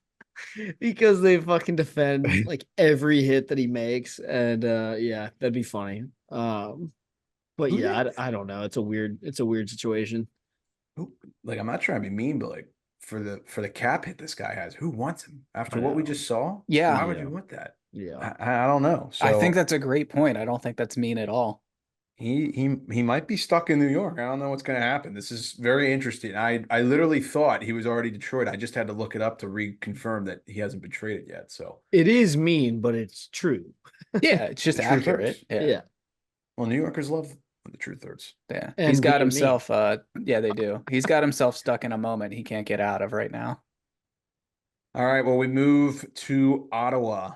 because they fucking defend like every hit that he makes. And yeah, that'd be funny. But Who yeah, did I don't know. It's a weird situation. who like I'm not trying to be mean, but like for the cap hit this guy has, who wants him after I what we know. just saw? Yeah, Why would Yeah. you want that? Yeah. I don't know. I think So that's a great point. I don't think that's mean at all. he might be stuck in New York. I don't know what's going to happen. This is very interesting. I literally thought he was already Detroit. I just had to look it up to reconfirm that he hasn't been traded yet. So It is mean, but it's true. Yeah, it's just the truth accurate. hurts. Yeah. Yeah. Well, New Yorkers love when the truth hurts. Yeah. He's And got being mean. himself yeah, they do. He's got himself stuck in a moment he can't get out of right now. All right, well, we move to Ottawa.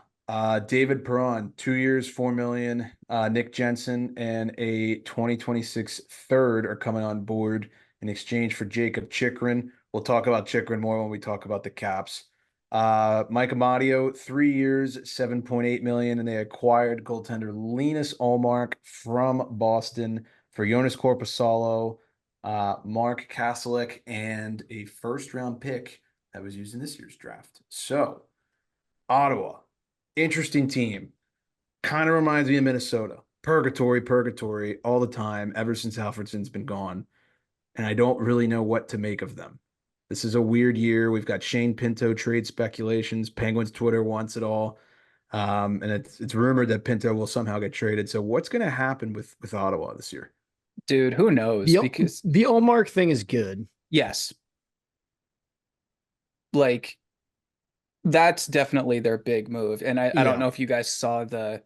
David Perron, 2 years, 4 million. Nick Jensen and a 2026 third are coming on board in exchange for Jacob Chikrin. We'll talk about Chikrin more when we talk about the Caps. Mike Amadio, 3 years, 7.8 million, and they acquired goaltender Linus Ullmark from Boston for Jonas Korpisalo, Mark Kastelik, and a first-round pick that was used in this year's draft. So, Ottawa, interesting team. Kind of reminds me of Minnesota. Purgatory, all the time, ever since Alfredson's been gone. And I don't really know what to make of them. This is a weird year. We've got Shane Pinto trade speculations. Penguins Twitter wants it all. And it's rumored that Pinto will somehow get traded. So what's going to happen with Ottawa this year? Dude, who knows? The Because the Allmark thing is good. yes, like that's definitely their big move. And I don't Yeah. know if you guys saw the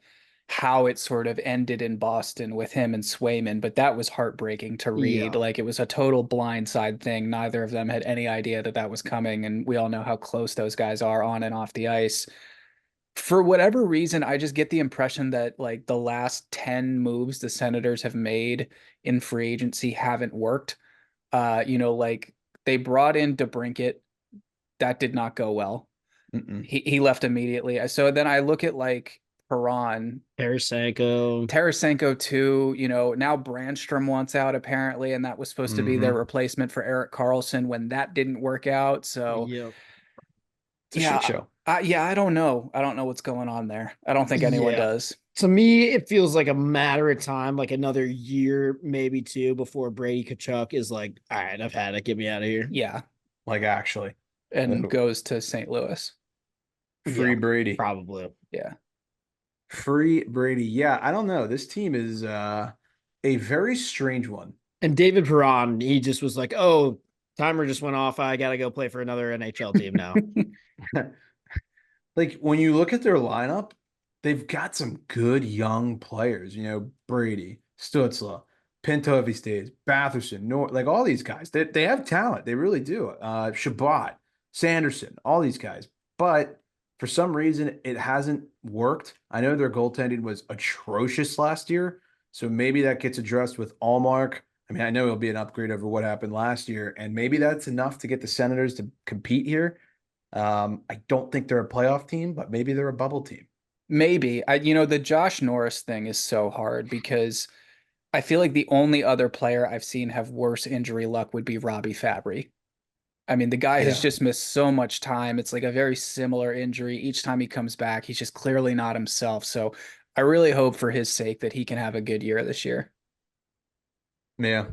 how it sort of ended in Boston with him and Swayman, but that was heartbreaking to read. Yeah. Like it was a total blindside thing. Neither of them had any idea that that was coming, and we all know how close those guys are on and off the ice. For whatever reason, I just get the impression that like the last 10 moves the Senators have made in free agency haven't worked. Like they brought in DeBrincat. That did not go well. Mm-mm. He left immediately. So then I look at like Perron, Tarasenko. Tarasenko too. Now Brandstrom wants out apparently, and that was supposed to be their Mm-hmm. replacement for Eric Carlson when that didn't work out. So Yep. It's a shit show. yeah, I don't know. I don't know what's going on there. I don't think anyone Yeah. does. To me, it feels like a matter of time, like another year, maybe two, before Brady Kachuk is like, all right, I've had it. Get me out of here. Yeah, Like actually. and goes to St. Louis. Free Yeah, Brady. probably. Yeah. Free Brady. Yeah, I don't know. This team is a very strange one. And David Perron, he just was like, oh, timer just went off. I got to go play for another NHL team now. Like when you look at their lineup, they've got some good young players. Brady, Stutzla, Pinto if he stays, Batherson, like all these guys. They have talent. They really do. Shabbat, Sanderson, all these guys. But for some reason, it hasn't worked. I know their goaltending was atrocious last year, so maybe that gets addressed with Allmark. I mean, I know it'll be an upgrade over what happened last year, and maybe that's enough to get the Senators to compete here. I don't think they're a playoff team, but maybe they're a bubble team. Maybe. The Josh Norris thing is so hard because I feel like the only other player I've seen have worse injury luck would be Robbie Fabry. I mean, the guy has Yeah. just missed so much time. It's like a very similar injury. Each time he comes back, he's just clearly not himself. So I really hope for his sake that he can have a good year this year. Yeah.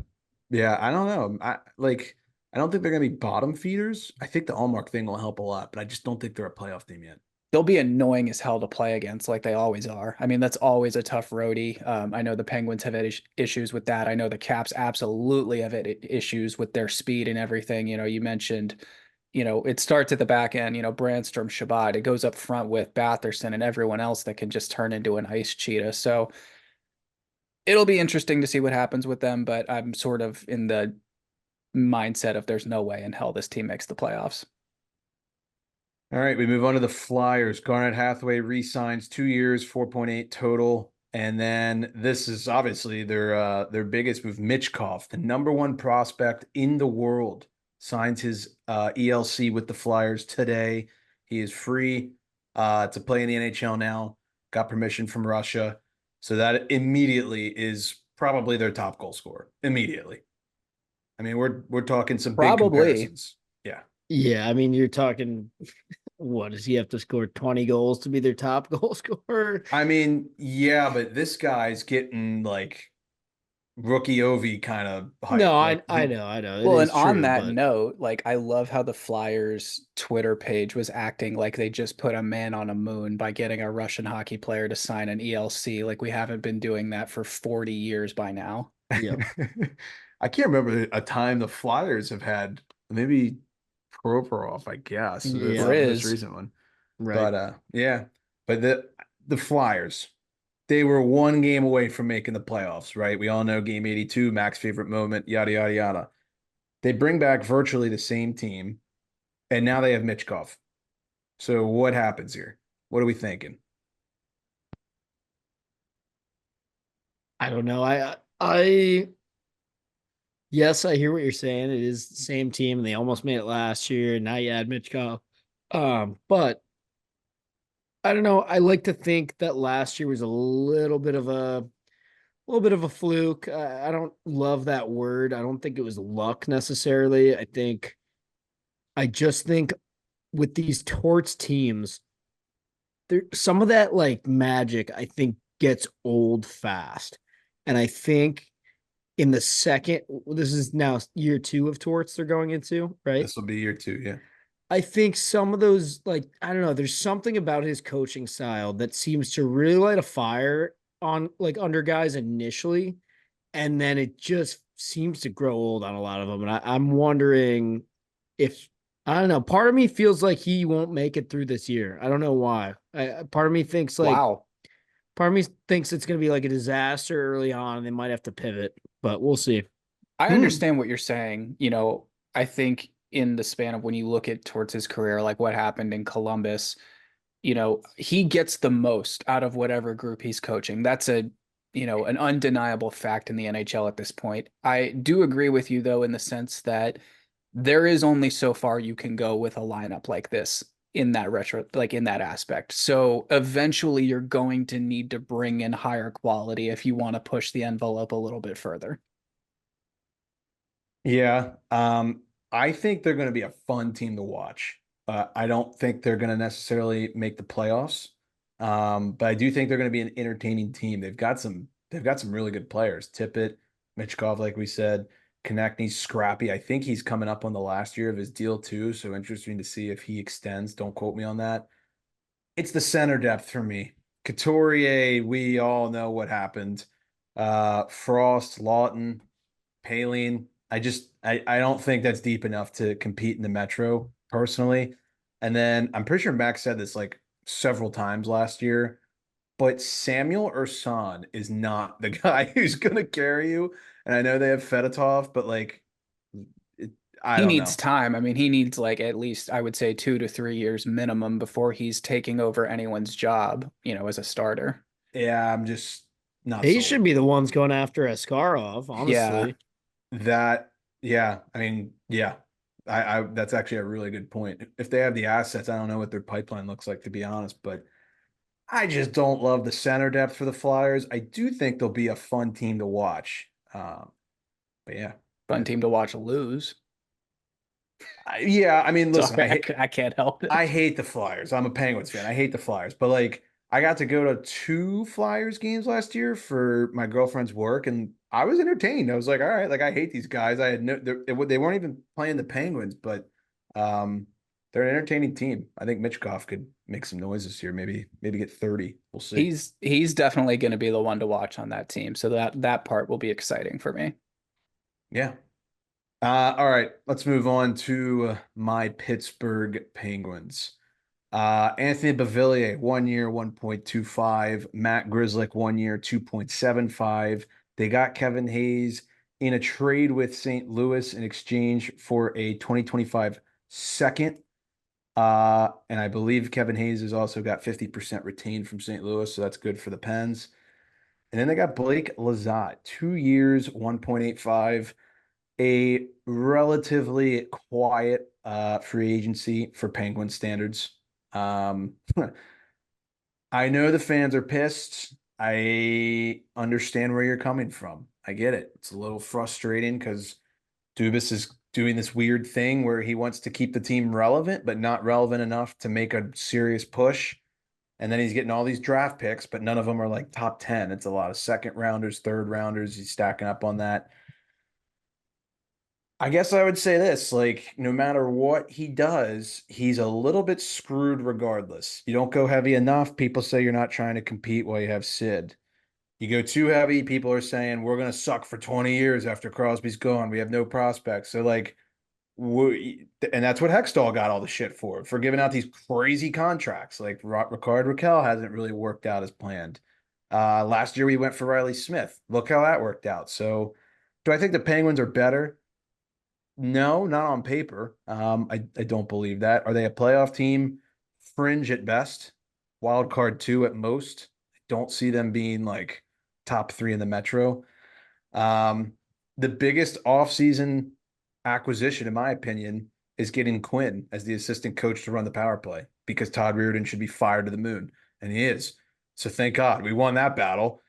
Yeah. I don't know. I don't think they're gonna be bottom feeders. I think the Allmark thing will help a lot, but I just don't think they're a playoff team yet. They'll be annoying as hell to play against, like they always are. I mean, that's always a tough roadie. I know the Penguins have had issues with that. I know the Caps absolutely have had issues with their speed and everything. You mentioned, it starts at the back end, Brandstrom, Shabbat. It goes up front with Batherson and everyone else that can just turn into an ice cheetah. So it'll be interesting to see what happens with them, but I'm sort of in the mindset of there's no way in hell this team makes the playoffs. All right, we move on to the Flyers. Garnet Hathaway re-signs 2 years, 4.8 total. And then this is obviously their biggest move. Mitchkov, the number one prospect in the world, signs his ELC with the Flyers today. He is free to play in the NHL now. Got permission from Russia. So that immediately is probably their top goal scorer. Immediately. I mean, we're talking some big Probably. comparisons. Yeah. Yeah, I mean, you're talking, what does he have to score 20 goals to be their top goal scorer? I mean, yeah, but this guy's getting like rookie Ovi kind of No, hype. Like I know. It Well, and is on true, that but note, like I love how the Flyers Twitter page was acting like they just put a man on a moon by getting a Russian hockey player to sign an ELC. Like we haven't been doing that for 40 years by now. yeah. I can't remember a time the Flyers have had maybe Provorov, I guess. That's Yeah, the most Grizz. recent one. right. But yeah. But the Flyers, they were one game away from making the playoffs, right? We all know game 82, Mac's favorite moment, yada yada yada. They bring back virtually the same team, and now they have Mitchkov. So what happens here? What are we thinking? I don't know. I yes, I hear what you're saying. It is the same team, and they almost made it last year. And now you add Mitchko. But I don't know. I like to think that last year was a little bit of a fluke. I don't love that word. I don't think it was luck necessarily. I just think with these torts teams, there some of that like magic I think gets old fast. And I think in the second, this is now year two of torts they're going into, right? This will be year two, yeah. I think some of those, like, I don't know, there's something about his coaching style that seems to really light a fire on like under guys initially, and then it just seems to grow old on a lot of them. And I'm wondering if, I don't know, part of me feels like he won't make it through this year. I don't know why. Part of me thinks like, Wow. part of me thinks it's going to be like a disaster early on and they might have to pivot, but we'll see. I Hmm. understand what you're saying. I think in the span of when you look at towards his career, like what happened in Columbus, he gets the most out of whatever group he's coaching. That's an undeniable fact in the NHL at this point. I do agree with you though, in the sense that there is only so far you can go with a lineup like this in that like in that aspect. So eventually you're going to need to bring in higher quality if you want to push the envelope a little bit further. Yeah. I think they're going to be a fun team to watch. I don't think they're going to necessarily make the playoffs. But I do think they're going to be an entertaining team. They've got some really good players. Tippett, Mitchkov, like we said, Konechny's scrappy. I think he's coming up on the last year of his deal too. So interesting to see if he extends. Don't quote me on that. It's the center depth for me. Couturier, we all know what happened. Frost, Lawton, Paline. I don't think that's deep enough to compete in the Metro personally. And then I'm pretty sure Max said this like several times last year, but Samuel Ursan is not the guy who's gonna carry you. And I know they have Fedotov, but like it, I He don't needs know. time. I mean, he needs like at least, I would say, 2 to 3 years minimum before he's taking over anyone's job, as a starter. Yeah, I'm just not They sold. should be the ones going after Askarov, Yeah. honestly. That, yeah, I mean, yeah, I that's actually a really good point. If they have the assets, I don't know what their pipeline looks like to be honest, but I just don't love the center depth for the Flyers. I do think they'll be a fun team to watch. But yeah, Fun team to watch lose. yeah. I mean, listen, Sorry, I can't help I it. hate the Flyers. I'm a Penguins fan. I hate the Flyers, but like I got to go to two Flyers games last year for my girlfriend's work, and I was entertained. I was like, all right, like I hate these guys. I had no, they weren't even playing the Penguins, but um, they're an entertaining team. I think Mitchkov could make some noise this year. Maybe get 30. We'll see. He's definitely going to be the one to watch on that team. So that part will be exciting for me. Yeah. All right, let's move on to my Pittsburgh Penguins. Anthony Beauvillier, 1 year, 1.25. Matt Grizzlick, 1 year, 2.75. They got Kevin Hayes in a trade with St. Louis in exchange for a 2025 second. And I believe Kevin Hayes has also got 50% retained from St. Louis, so that's good for the Pens. And then they got Blake Lazat, 2 years, 1.85, a relatively quiet free agency for Penguin standards. Um, I know the fans are pissed. I understand where you're coming from. I get it. It's a little frustrating because Dubas is doing this weird thing where he wants to keep the team relevant, but not relevant enough to make a serious push. And then he's getting all these draft picks, but none of them are like top 10. It's a lot of second rounders, third rounders. He's stacking up on that. I guess I would say this, like, no matter what he does, he's a little bit screwed regardless. You don't go heavy enough, people say you're not trying to compete while you have Sid. You go too heavy, people are saying we're going to suck for 20 years after Crosby's gone. We have no prospects. So, like, and that's what Hextall got all the shit for giving out these crazy contracts. Like, Ricard Raquel hasn't really worked out as planned. Last year we went for Riley Smith. Look how that worked out. So, do I think the Penguins are better? No, not on paper. I don't believe that. Are they a playoff team? Fringe at best, wild card two at most. I don't see them being like top three in the Metro. Um, the biggest offseason acquisition, in my opinion, is getting Quinn as the assistant coach to run the power play because Todd Reardon should be fired to the moon, and he is. So thank God we won that battle.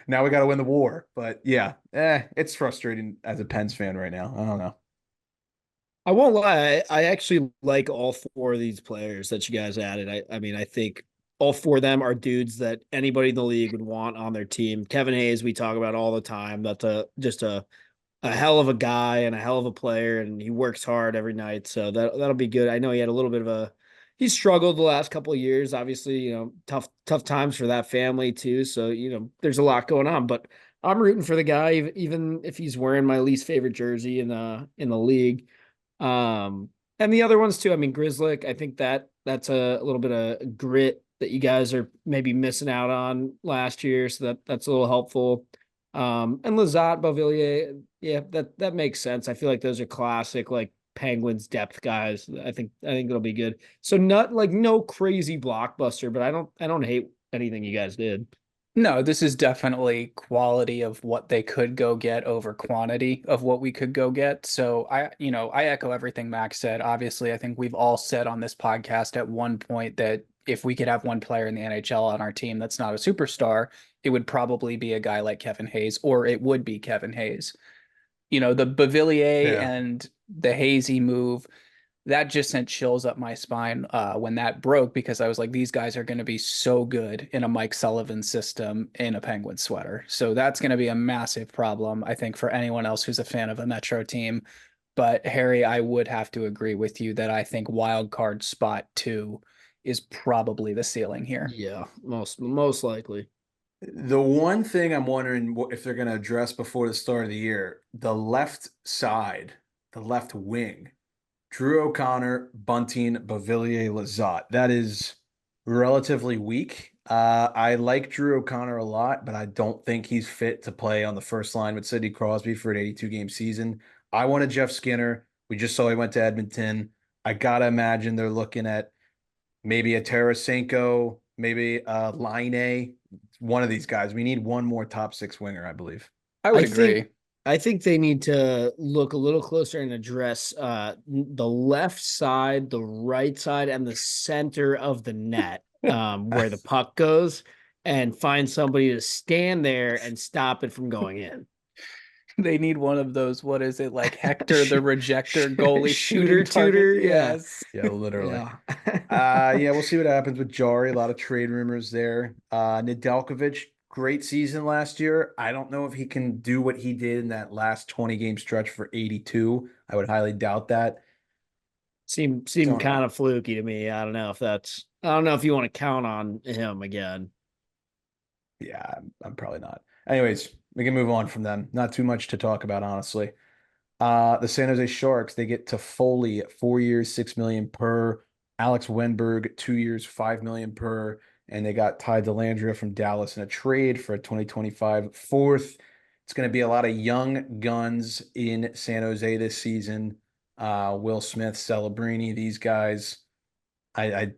Now we got to win the war. But yeah, it's frustrating as a Pens fan right now. I don't know. I won't lie. I actually like all four of these players that you guys added. I mean, I think all four of them are dudes that anybody in the league would want on their team. Kevin Hayes, we talk about all the time. That's just a hell of a guy and a hell of a player, and he works hard every night. So that'll be good. I know he had a little bit of he struggled the last couple of years. Obviously, tough times for that family too. So there's a lot going on, but I'm rooting for the guy, even if he's wearing my least favorite jersey in the league. And the other ones too. I mean, Grizzlick, I think that's a little bit of grit that you guys are maybe missing out on last year. So that's a little helpful. And Lazat, Beauvillier, yeah, that makes sense. I feel like those are classic, like Penguins depth guys. I think it'll be good. So not like no crazy blockbuster, but I don't hate anything you guys did. No, this is definitely quality of what they could go get over quantity of what we could go get. So I echo everything Max said. Obviously, I think we've all said on this podcast at one point that if we could have one player in the NHL on our team that's not a superstar, it would probably be a guy like Kevin Hayes, or it would be Kevin Hayes. The Bavillier Yeah. and the Hazy move, that just sent chills up my spine when that broke, because I was like, these guys are going to be so good in a Mike Sullivan system in a Penguin sweater. So that's going to be a massive problem, I think, for anyone else who's a fan of a Metro team. But Harry, I would have to agree with you that I think wild card spot 2 is probably the ceiling here. Yeah, most likely. The one thing I'm wondering if they're going to address before the start of the year, the left side, the left wing, Drew O'Connor, Bunting, Bavillier, Lazat. That is relatively weak. I like Drew O'Connor a lot, but I don't think he's fit to play on the first line with Sidney Crosby for an 82-game season. I wanted Jeff Skinner. We just saw he went to Edmonton. I gotta imagine they're looking at maybe a Tarasenko, maybe Line, one of these guys. We need one more top six winger, I believe. I I would think agree. I think they need to look a little closer and address the left side, the right side, and the center of the net, where the puck goes, and find somebody to stand there and stop it from going in. They need one of those, what is it, like Hector the Rejector goalie shooting Shooter target? tutor, yeah. Yes. Yeah, literally. Yeah. Yeah, we'll see what happens with Jari. A lot of trade rumors there. Nedeljkovic, great season last year. I don't know if he can do what he did in that last 20-game stretch for 82. I would highly doubt that. Seemed Don't know. kind of fluky to me. I don't know if you want to count on him again. Yeah, I'm probably not. Anyways, we can move on from them. Not too much to talk about, honestly. The San Jose Sharks, they get to Foley at 4 years, 6 million per. Alex Wenberg, 2 years, 5 million per. And they got Ty Dellandrea from Dallas in a trade for a 2025 fourth. It's going to be a lot of young guns in San Jose this season. Will Smith, Celebrini, these guys. Are they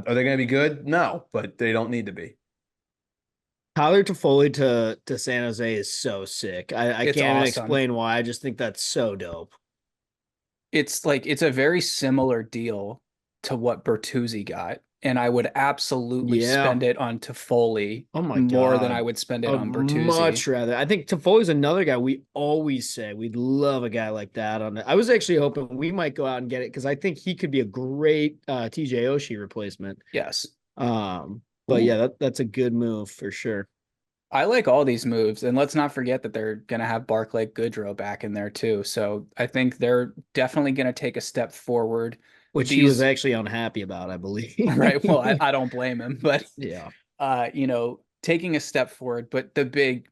going to be good? No, but they don't need to be. Tyler Toffoli to San Jose is so sick. I It's can't even awesome. explain why. I just think that's so dope. It's like it's a very similar deal to what Bertuzzi got and I would absolutely Yeah. spend it on Toffoli Oh my more than I God. would spend I it would on Bertuzzi. much rather. I think Toffoli's another guy we always say we'd love a guy like that on it. I was actually hoping we might go out and get it because I think he could be a great TJ Oshie replacement. Yes. But yeah, Ooh. that's a good move for sure. I like all these moves, and let's not forget that they're going to have Barclay Goodrow back in there too. So I think they're definitely going to take a step forward. Which he was These, actually unhappy about, I believe. right? Well, I don't blame him, but Yeah. taking a step forward. But the big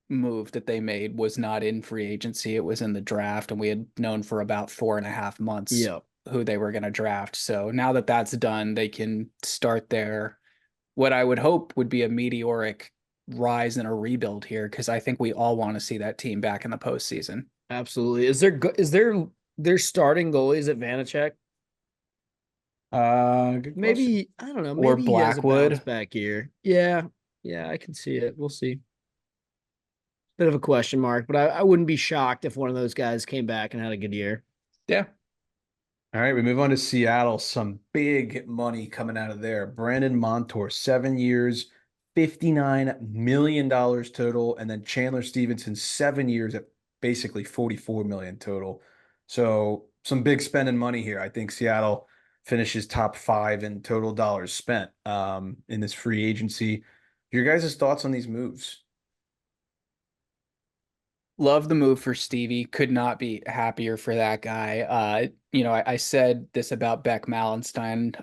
move that they made was not in free agency; it was in the draft, and we had known for about 4.5 months Yeah. who they were going to draft. So now that that's done, they can start their what I would hope would be a meteoric rise and a rebuild here because I think we all want to see that team back in the postseason. Absolutely. Is their starting goalies at Vanacek? Good question. Maybe I don't know. Or Maybe he has a bounce Blackwood. back year. Yeah, yeah, I can see it. We'll see. Bit of a question mark, but I wouldn't be shocked if one of those guys came back and had a good year. Yeah. All right, we move on to Seattle. Some big money coming out of there. Brandon Montour, 7 years, $59 million total. And then Chandler Stevenson, 7 years at basically 44 million total. So some big spending money here. I think Seattle finishes top five in total dollars spent in this free agency. Your guys' thoughts on these moves? Love the move for Stevie. Could not be happier for that guy. I said this about Beck Malenstein,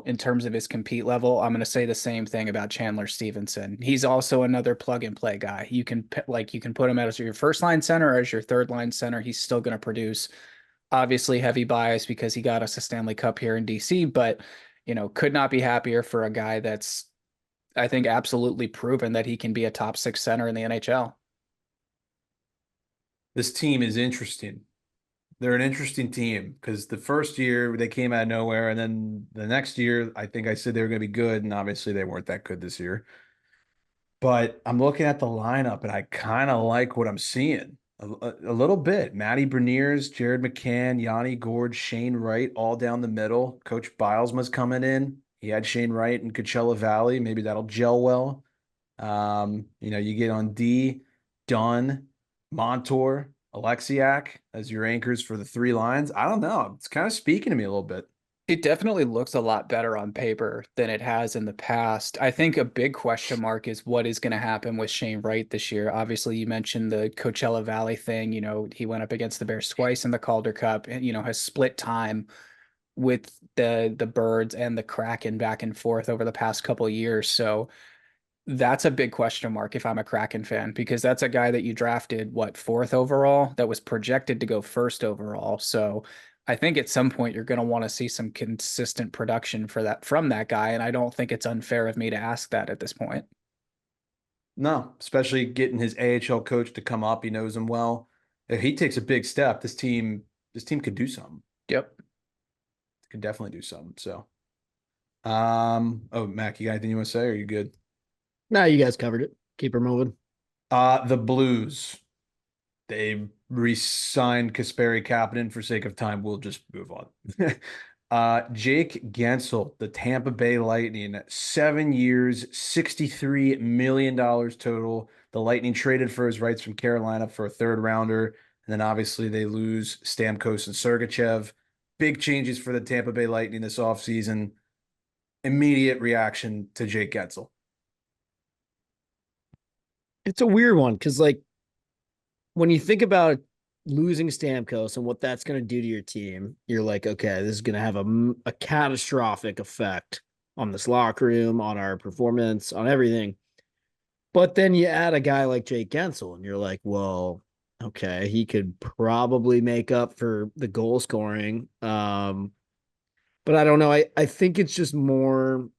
in terms of his compete level. I'm going to say the same thing about Chandler Stevenson. He's also another plug and play guy. You can put him as your first line center or as your third line center. He's still going to produce. Obviously, heavy bias because he got us a Stanley Cup here in DC, but could not be happier for a guy that's I think absolutely proven that he can be a top six center in the NHL. This team is interesting. They're an interesting team because the first year they came out of nowhere, and then the next year I think I said they were going to be good, and obviously they weren't that good this year. But I'm looking at the lineup, and I kind of like what I'm seeing a little bit. Matty Beniers, Jared McCann, Yanni Gord, Shane Wright, all down the middle. Coach Bilesma's coming in. He had Shane Wright in Coachella Valley. Maybe that'll gel well. You get on D, Dunn, Montour, Alexiak as your anchors for the three lines. I don't know. It's kind of speaking to me a little bit. It definitely looks a lot better on paper than it has in the past. I think a big question mark is what is going to happen with Shane Wright this year. Obviously, you mentioned the Coachella Valley thing. He went up against the Bears twice in the Calder Cup and, has split time with the Birds and the Kraken back and forth over the past couple of years. So that's a big question mark if I'm a Kraken fan, because that's a guy that you drafted, what, fourth overall, that was projected to go first overall. So I think at some point you're going to want to see some consistent production for that from that guy. And I don't think it's unfair of me to ask that at this point. No, especially getting his AHL coach to come up. He knows him well. If he takes a big step, this team could do something. Yep. Could definitely do something. So, oh, Mac, you got anything you want to say? Or are you good? No, you guys covered it. Keep her moving. The Blues. They re-signed Kasperi Kapanen for sake of time. We'll just move on. Jake Gensel, the Tampa Bay Lightning, 7 years, $63 million total. The Lightning traded for his rights from Carolina for a third rounder. And then obviously they lose Stamkos and Sergachev. Big changes for the Tampa Bay Lightning this offseason. Immediate reaction to Jake Gensel. It's a weird one because, like, when you think about losing Stamkos and what that's going to do to your team, you're like, okay, this is going to have a catastrophic effect on this locker room, on our performance, on everything. But then you add a guy like Jake Gensel, and you're like, well, okay, he could probably make up for the goal scoring. But I don't know. I think it's just more.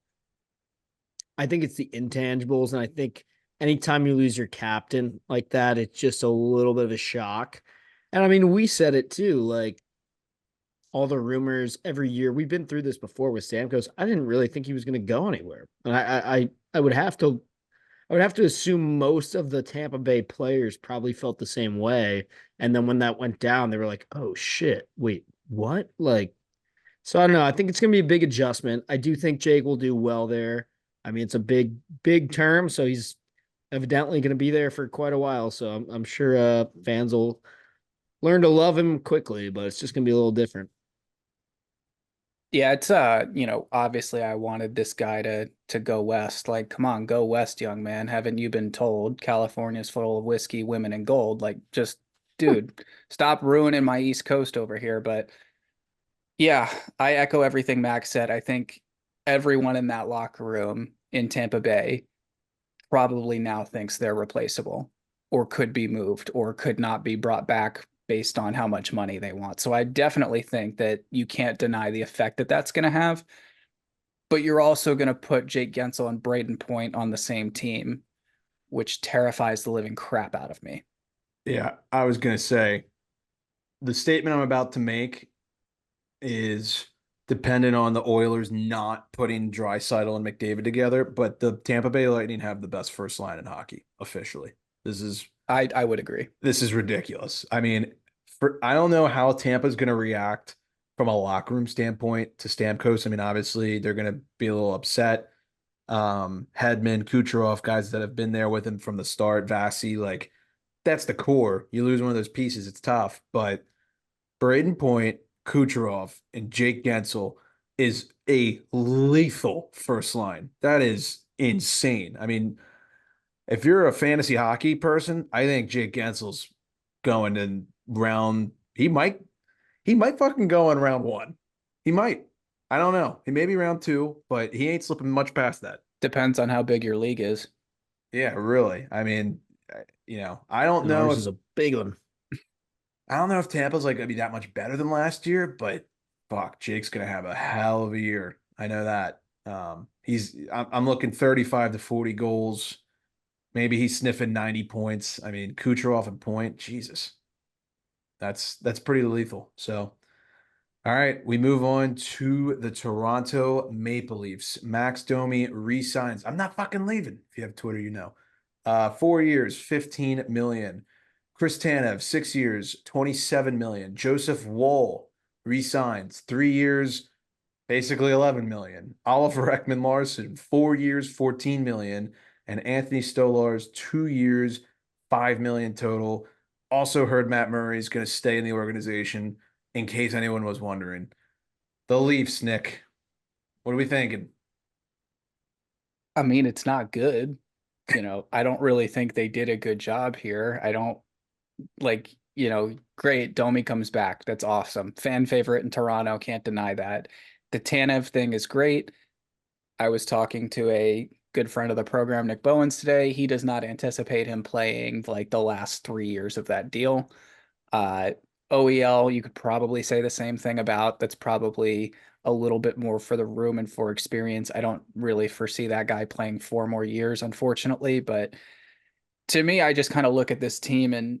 I think it's the intangibles, and I think anytime you lose your captain like that, it's just a little bit of a shock. And I mean, we said it too, like all the rumors every year. We've been through this before with Stamkos. I didn't really think he was going to go anywhere, and I would have to assume most of the Tampa Bay players probably felt the same way. And then when that went down, they were like, "Oh shit, wait, what?" Like So I don't know. I think it's going to be a big adjustment. I do think Jake will do well there. I mean, it's a big term, so he's evidently going to be there for quite a while. So I'm sure fans will learn to love him quickly, but it's just going to be a little different. Yeah, it's obviously I wanted this guy to go west. Like, come on, go west, young man. Haven't you been told California's full of whiskey, women, and gold? Like, just dude, stop ruining my East Coast over here. But yeah, I echo everything Max said. I think everyone in that locker room in Tampa Bay probably now thinks they're replaceable or could be moved or could not be brought back based on how much money they want. So I definitely think that you can't deny the effect that that's going to have. But you're also going to put Jake Gensel and Braden Point on the same team, which terrifies the living crap out of me. Yeah, I was gonna say the statement I'm about to make is dependent on the Oilers not putting Draisaitl and McDavid together, but the Tampa Bay Lightning have the best first line in hockey officially. This is I would agree. this is ridiculous. I mean, I don't know how Tampa's going to react from a locker room standpoint to Stamkos. I mean, obviously they're going to be a little upset. Hedman, Kucherov, guys that have been there with him from the start, Vasi, like that's the core. You lose one of those pieces, it's tough. But Braden Point, Kucherov, and Jake Gensel is a lethal first line. That is insane. I mean, if you're a fantasy hockey person, I think Jake Gensel's going in round. He might fucking go in round one. He might. I don't know. He may be round two, but he ain't slipping much past that. Depends on how big your league is. Yeah, really. I mean, I don't And know ours if is a big one. Tampa's like gonna be that much better than last year, but fuck, Jake's gonna have a hell of a year. I know that. I'm looking 35 to 40 goals. Maybe he's sniffing 90 points. I mean, Kucherov and Point, Jesus. That's pretty lethal. So, all right, we move on to the Toronto Maple Leafs. Max Domi resigns. I'm not fucking leaving. If you have Twitter, you know. 4 years, 15 million. Chris Tanev, 6 years, 27 million. Joseph Woll resigns 3 years, basically 11 million. Oliver Ekman Larson, 4 years, 14 million. And Anthony Stolarz, 2 years, 5 million total. Also heard Matt Murray is going to stay in the organization in case anyone was wondering. The Leafs, Nick. What are we thinking? I mean, it's not good. I don't really think they did a good job here. I don't like, great. Domi comes back. That's awesome. Fan favorite in Toronto. Can't deny that. The Tanev thing is great. I was talking to a good friend of the program, Nick Bowens, today. He does not anticipate him playing like the last 3 years of that deal. Uh, OEL, you could probably say the same thing about. That's probably a little bit more for the room and for experience. I don't really foresee that guy playing 4 more years, unfortunately. But to me, I just kind of look at this team and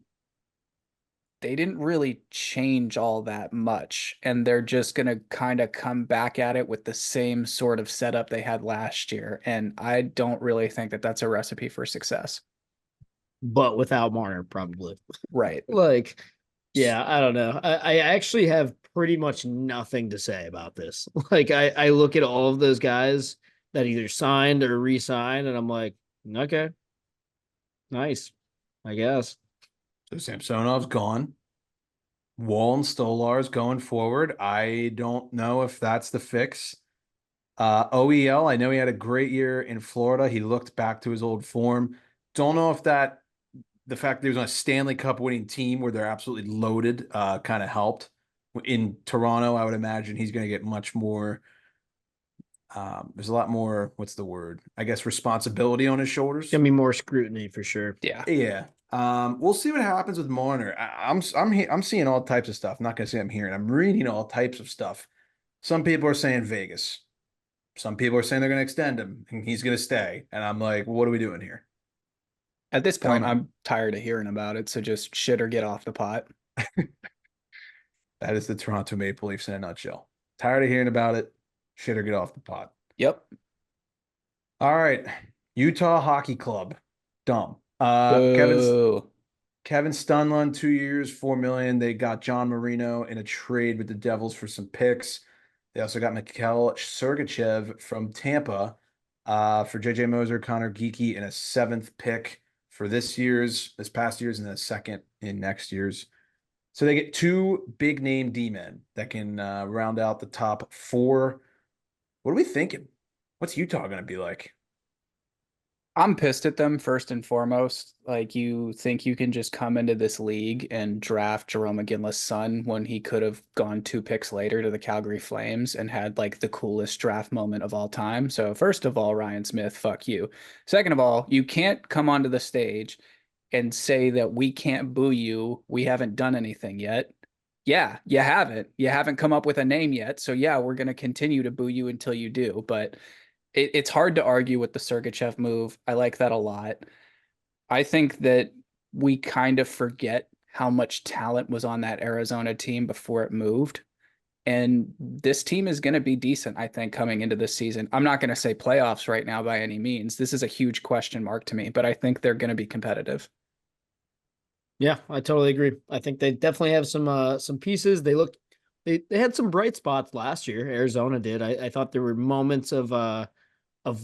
they didn't really change all that much. And they're just going to kind of come back at it with the same sort of setup they had last year. And I don't really think that that's a recipe for success. But without Marner, probably. Right. Like, yeah, I don't know. I actually have pretty much nothing to say about this. Like, I look at all of those guys that either signed or re-signed, and I'm like, okay, nice, I guess. So Samsonov's gone. Wall and Stolarz going forward. I don't know if that's the fix. OEL, I know he had a great year in Florida. He looked back to his old form. Don't know if the fact that he was on a Stanley Cup winning team where they're absolutely loaded kind of helped. In Toronto, I would imagine he's going to get much more. There's a lot more, what's the word? I guess responsibility on his shoulders. Gonna be more scrutiny for sure. Yeah. Yeah. We'll see what happens with Marner. I'm seeing all types of stuff. I'm not gonna say I'm hearing. I'm reading all types of stuff. Some people are saying Vegas. Some people are saying they're gonna extend him and he's gonna stay. And I'm like, what are we doing here? At this Tell point, me. I'm tired of hearing about it. So just shit or get off the pot. That is the Toronto Maple Leafs in a nutshell. Tired of hearing about it. Shit or get off the pot. Yep. All right. Utah Hockey Club. Dumb. Boo. Kevin Stunlund, 2 years, 4 million. They got John Marino in a trade with the Devils for some picks. They also got Mikhail Sergachev from Tampa for JJ Moser, Connor Geeky, and a seventh pick for this past year's, and a second in next year's. So they get two big name D men that can round out the top four. What are we thinking? What's Utah going to be like? I'm pissed at them first and foremost. Like, you think you can just come into this league and draft Jerome McGinley's son when he could have gone 2 picks later to the Calgary Flames and had like the coolest draft moment of all time. So first of all, Ryan Smith, fuck you. Second of all, you can't come onto the stage and say that we can't boo you. We haven't done anything yet. Yeah, you haven't. You haven't come up with a name yet. So yeah, we're going to continue to boo you until you do. But it's hard to argue with the Sergachev move. I like that a lot. I think that we kind of forget how much talent was on that Arizona team before it moved. And this team is going to be decent, I think, coming into this season. I'm not going to say playoffs right now by any means. This is a huge question mark to me, but I think they're going to be competitive. Yeah, I totally agree. I think they definitely have some pieces. They had some bright spots last year. Arizona did. I thought there were moments of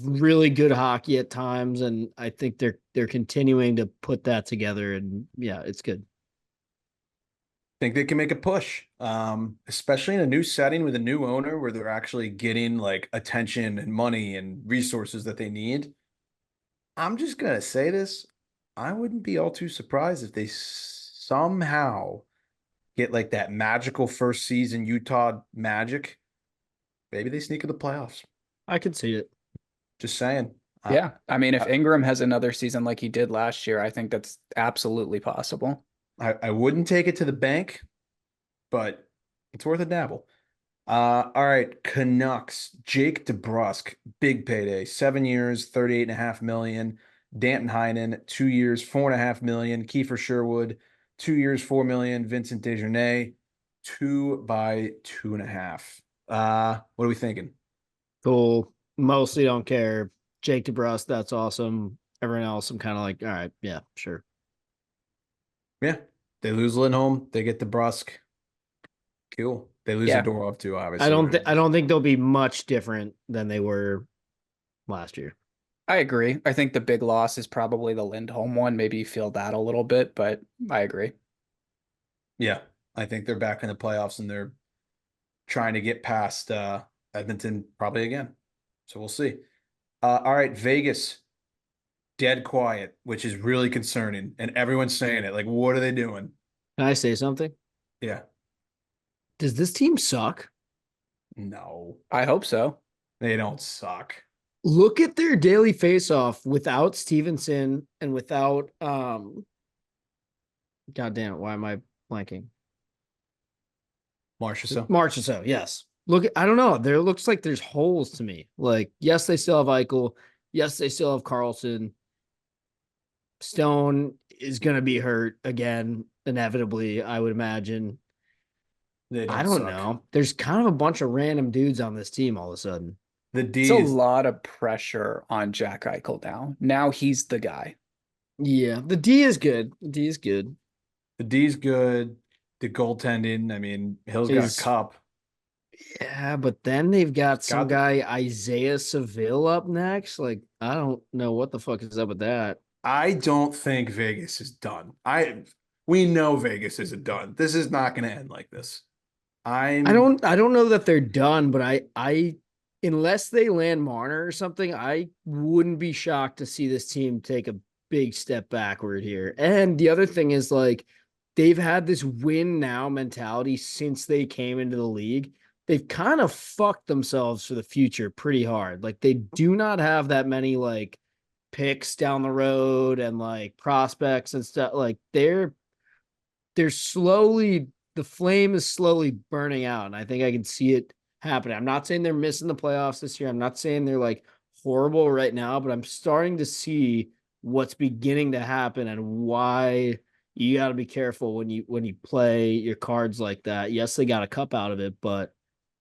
really good hockey at times, and I think they're continuing to put that together. And yeah, it's good. Think they can make a push, especially in a new setting with a new owner where they're actually getting like attention and money and resources that they need. I'm just gonna say this. I wouldn't be all too surprised if they somehow get like that magical first season Utah magic. Maybe they sneak in the playoffs. I could see it. Just saying. Yeah. I mean, if I, Ingram has another season like he did last year, I think that's absolutely possible. I wouldn't take it to the bank, but it's worth a dabble. All right, Canucks, Jake DeBrusk, big payday, 7 years, 38.5 million. Danton Heinen, 2 years, 4.5 million. Kiefer Sherwood, 2 years, 4 million. Vincent Desjardins, 2 by 2.5. What are we thinking? Cool. Mostly don't care. Jake DeBrus, that's awesome. Everyone else, I'm kind of like, all right, yeah, sure. Yeah, they lose Lindholm, they get DeBrusk. Cool. They lose Yeah. Zadorov too, I obviously. don't I don't think they'll be much different than they were last year. I agree. I think the big loss is probably the Lindholm one. Maybe you feel that a little bit, but I agree. Yeah, I think they're back in the playoffs and they're trying to get past Edmonton probably again. So we'll see. All right, Vegas, dead quiet, which is really concerning. And everyone's saying it. Like, what are they doing? Can I say something? Yeah. Does this team suck? No, I hope so. they don't suck. Look at their daily face-off without Stevenson and without God damn it, why am I blanking? Marchessault. Marchessault, yes. Look, I don't know. There looks like there's holes to me. Like, yes, they still have Eichel. Yes, they still have Carlson. Stone is going to be hurt again, inevitably, I would imagine. They I don't don't suck. know. There's kind of a bunch of random dudes on this team all of a sudden. The It's D a is lot of pressure on Jack Eichel now. Now he's the guy. Yeah, the D is good. The D is good. the D's good. The goaltending. I mean, Hill's got a Is cup. Yeah, but then they've got some Got the- guy Isaiah Seville up next. Like, I don't know what the fuck is up with that. I don't think Vegas is done. We know Vegas isn't done. This is not going to end like this. I don't know that they're done, but I unless they land Marner or something, I wouldn't be shocked to see this team take a big step backward here. And the other thing is like they've had this win now mentality since they came into the league. They've kind of fucked themselves for the future pretty hard. Like they do not have that many like picks down the road and like prospects and stuff. Like they're slowly the flame is slowly burning out, and I think I can see it happening. I'm not saying they're missing the playoffs this year. I'm not saying they're like horrible right now, but I'm starting to see what's beginning to happen and why you got to be careful when you play your cards like that. Yes, they got a cup out of it, but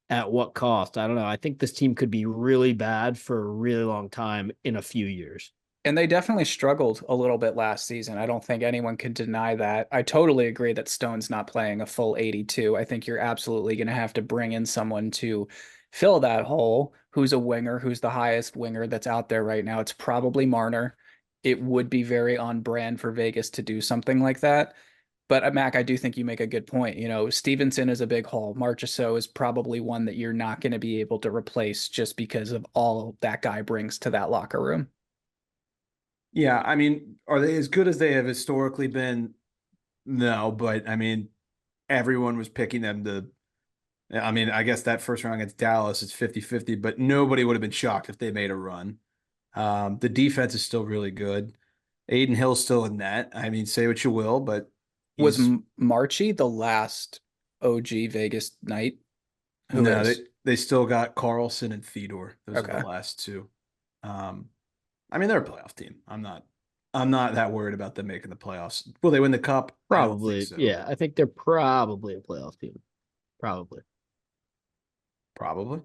at what cost? I don't know. I think this team could be really bad for a really long time in a few years. And they definitely struggled a little bit last season. I don't think anyone can deny that. I totally agree that Stone's not playing a full 82. I think you're absolutely going to have to bring in someone to fill that hole who's a winger, who's the highest winger that's out there right now. It's probably Marner. It would be very on brand for Vegas to do something like that. But Mac, I do think you make a good point. You know, Stevenson is a big hole. Marchessault is probably one that you're not going to be able to replace just because of all that guy brings to that locker room. Yeah, I mean, are they as good as they have historically been? No, but I mean, everyone was picking them to. I mean, I guess that first round against Dallas is 50-50, but nobody would have been shocked if they made a run. The defense is still really good. Aiden Hill's still in net. I mean, say what you will, but Was he's Marchie the last OG Vegas night? Who no, is? they still got Carlson and Theodore. Those are the Okay. last two. Um, I mean, they're a playoff team. I'm not that worried about them making the playoffs. Will they win the cup? I don't think Probably, so. yeah. I think they're probably a playoff team. Probably. Probably.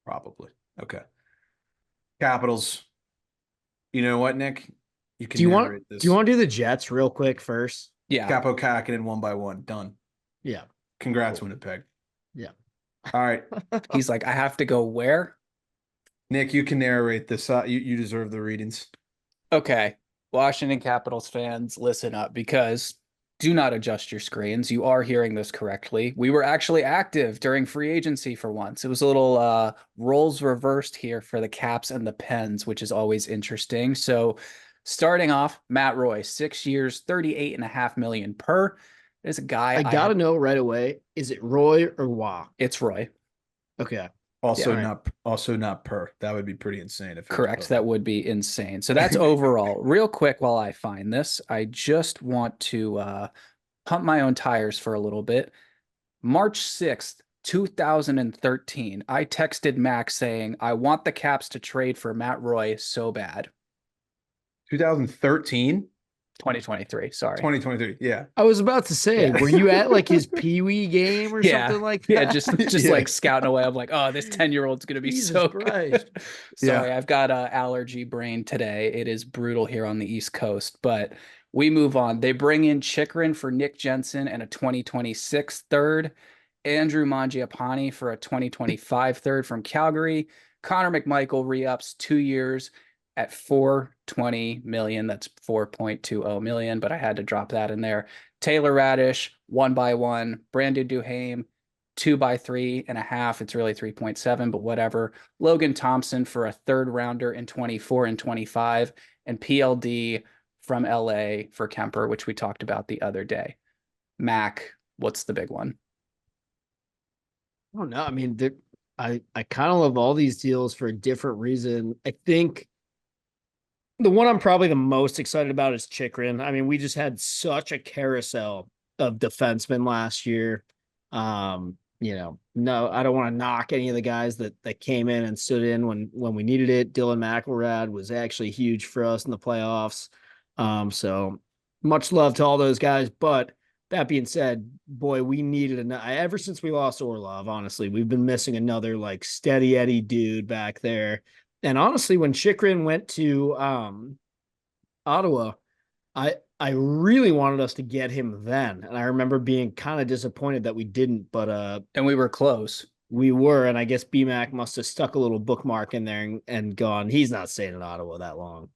Probably. Okay. Capitals. You know what, Nick? You Do can you want narrate do you this. want to do the Jets real quick first? Yeah. Capo Kakinen one by one. Done. Yeah. Congrats, Cool. Winnipeg. Yeah. All right. He's like, I have to go where? Nick, you can narrate this. You deserve the readings. Okay. Washington Capitals fans, listen up because do not adjust your screens. You are hearing this correctly. We were actually active during free agency for once. It was a little roles reversed here for the Caps and the Pens, which is always interesting. So starting off, Matt Roy, 6 years, 38.5 million per. There's a guy I I gotta have. know right away. Is it Roy or Wah? It's Roy. Okay. Yeah. All right. Also not per. That would be pretty insane if it was Correct. per. That would be insane. So that's overall. Real quick while I find this, I just want to pump my own tires for a little bit. March 6th, 2013, I texted Max saying, I want the Caps to trade for Matt Roy so bad. 2013, 2023, sorry. 2023. Yeah. I was about to say, Yeah. were you at like his Pee-wee game or Yeah. something like Yeah, that? just Yeah. like scouting away. I'm like, oh, this 10-year-old's gonna be Jesus so Christ. good. Sorry, Yeah. I've got allergy brain today. It is brutal here on the East Coast, but we move on. They bring in Chikrin for Nick Jensen and a 2026 third, Andrew Mangiapane for a 2025 third from Calgary. Connor McMichael re-ups 2 years at 420 million. That's 4.20 million, but I had to drop that in there. Taylor Radish, 1x1. Brandon Duhaime, 2x3.5. It's really 3.7, but whatever. Logan Thompson for a third rounder in 24 and 25, and PLD from LA for Kemper, which we talked about the other day. Mac, what's the big one? I don't know. I mean, I kind of love all these deals for a different reason. I think the one I'm probably the most excited about is Chikrin. I mean, we just had such a carousel of defensemen last year. No, I don't want to knock any of the guys that came in and stood in when we needed it. Dylan McElrath was actually huge for us in the playoffs. So much love to all those guys. But that being said, boy, we needed ever since we lost Orlov, honestly, we've been missing another like steady Eddie dude back there. And honestly, when Chikrin went to Ottawa, I really wanted us to get him then. And I remember being kind of disappointed that we didn't, but And we were close. we were, and I guess BMAC must have stuck a little bookmark in there and gone, he's not staying in Ottawa that long.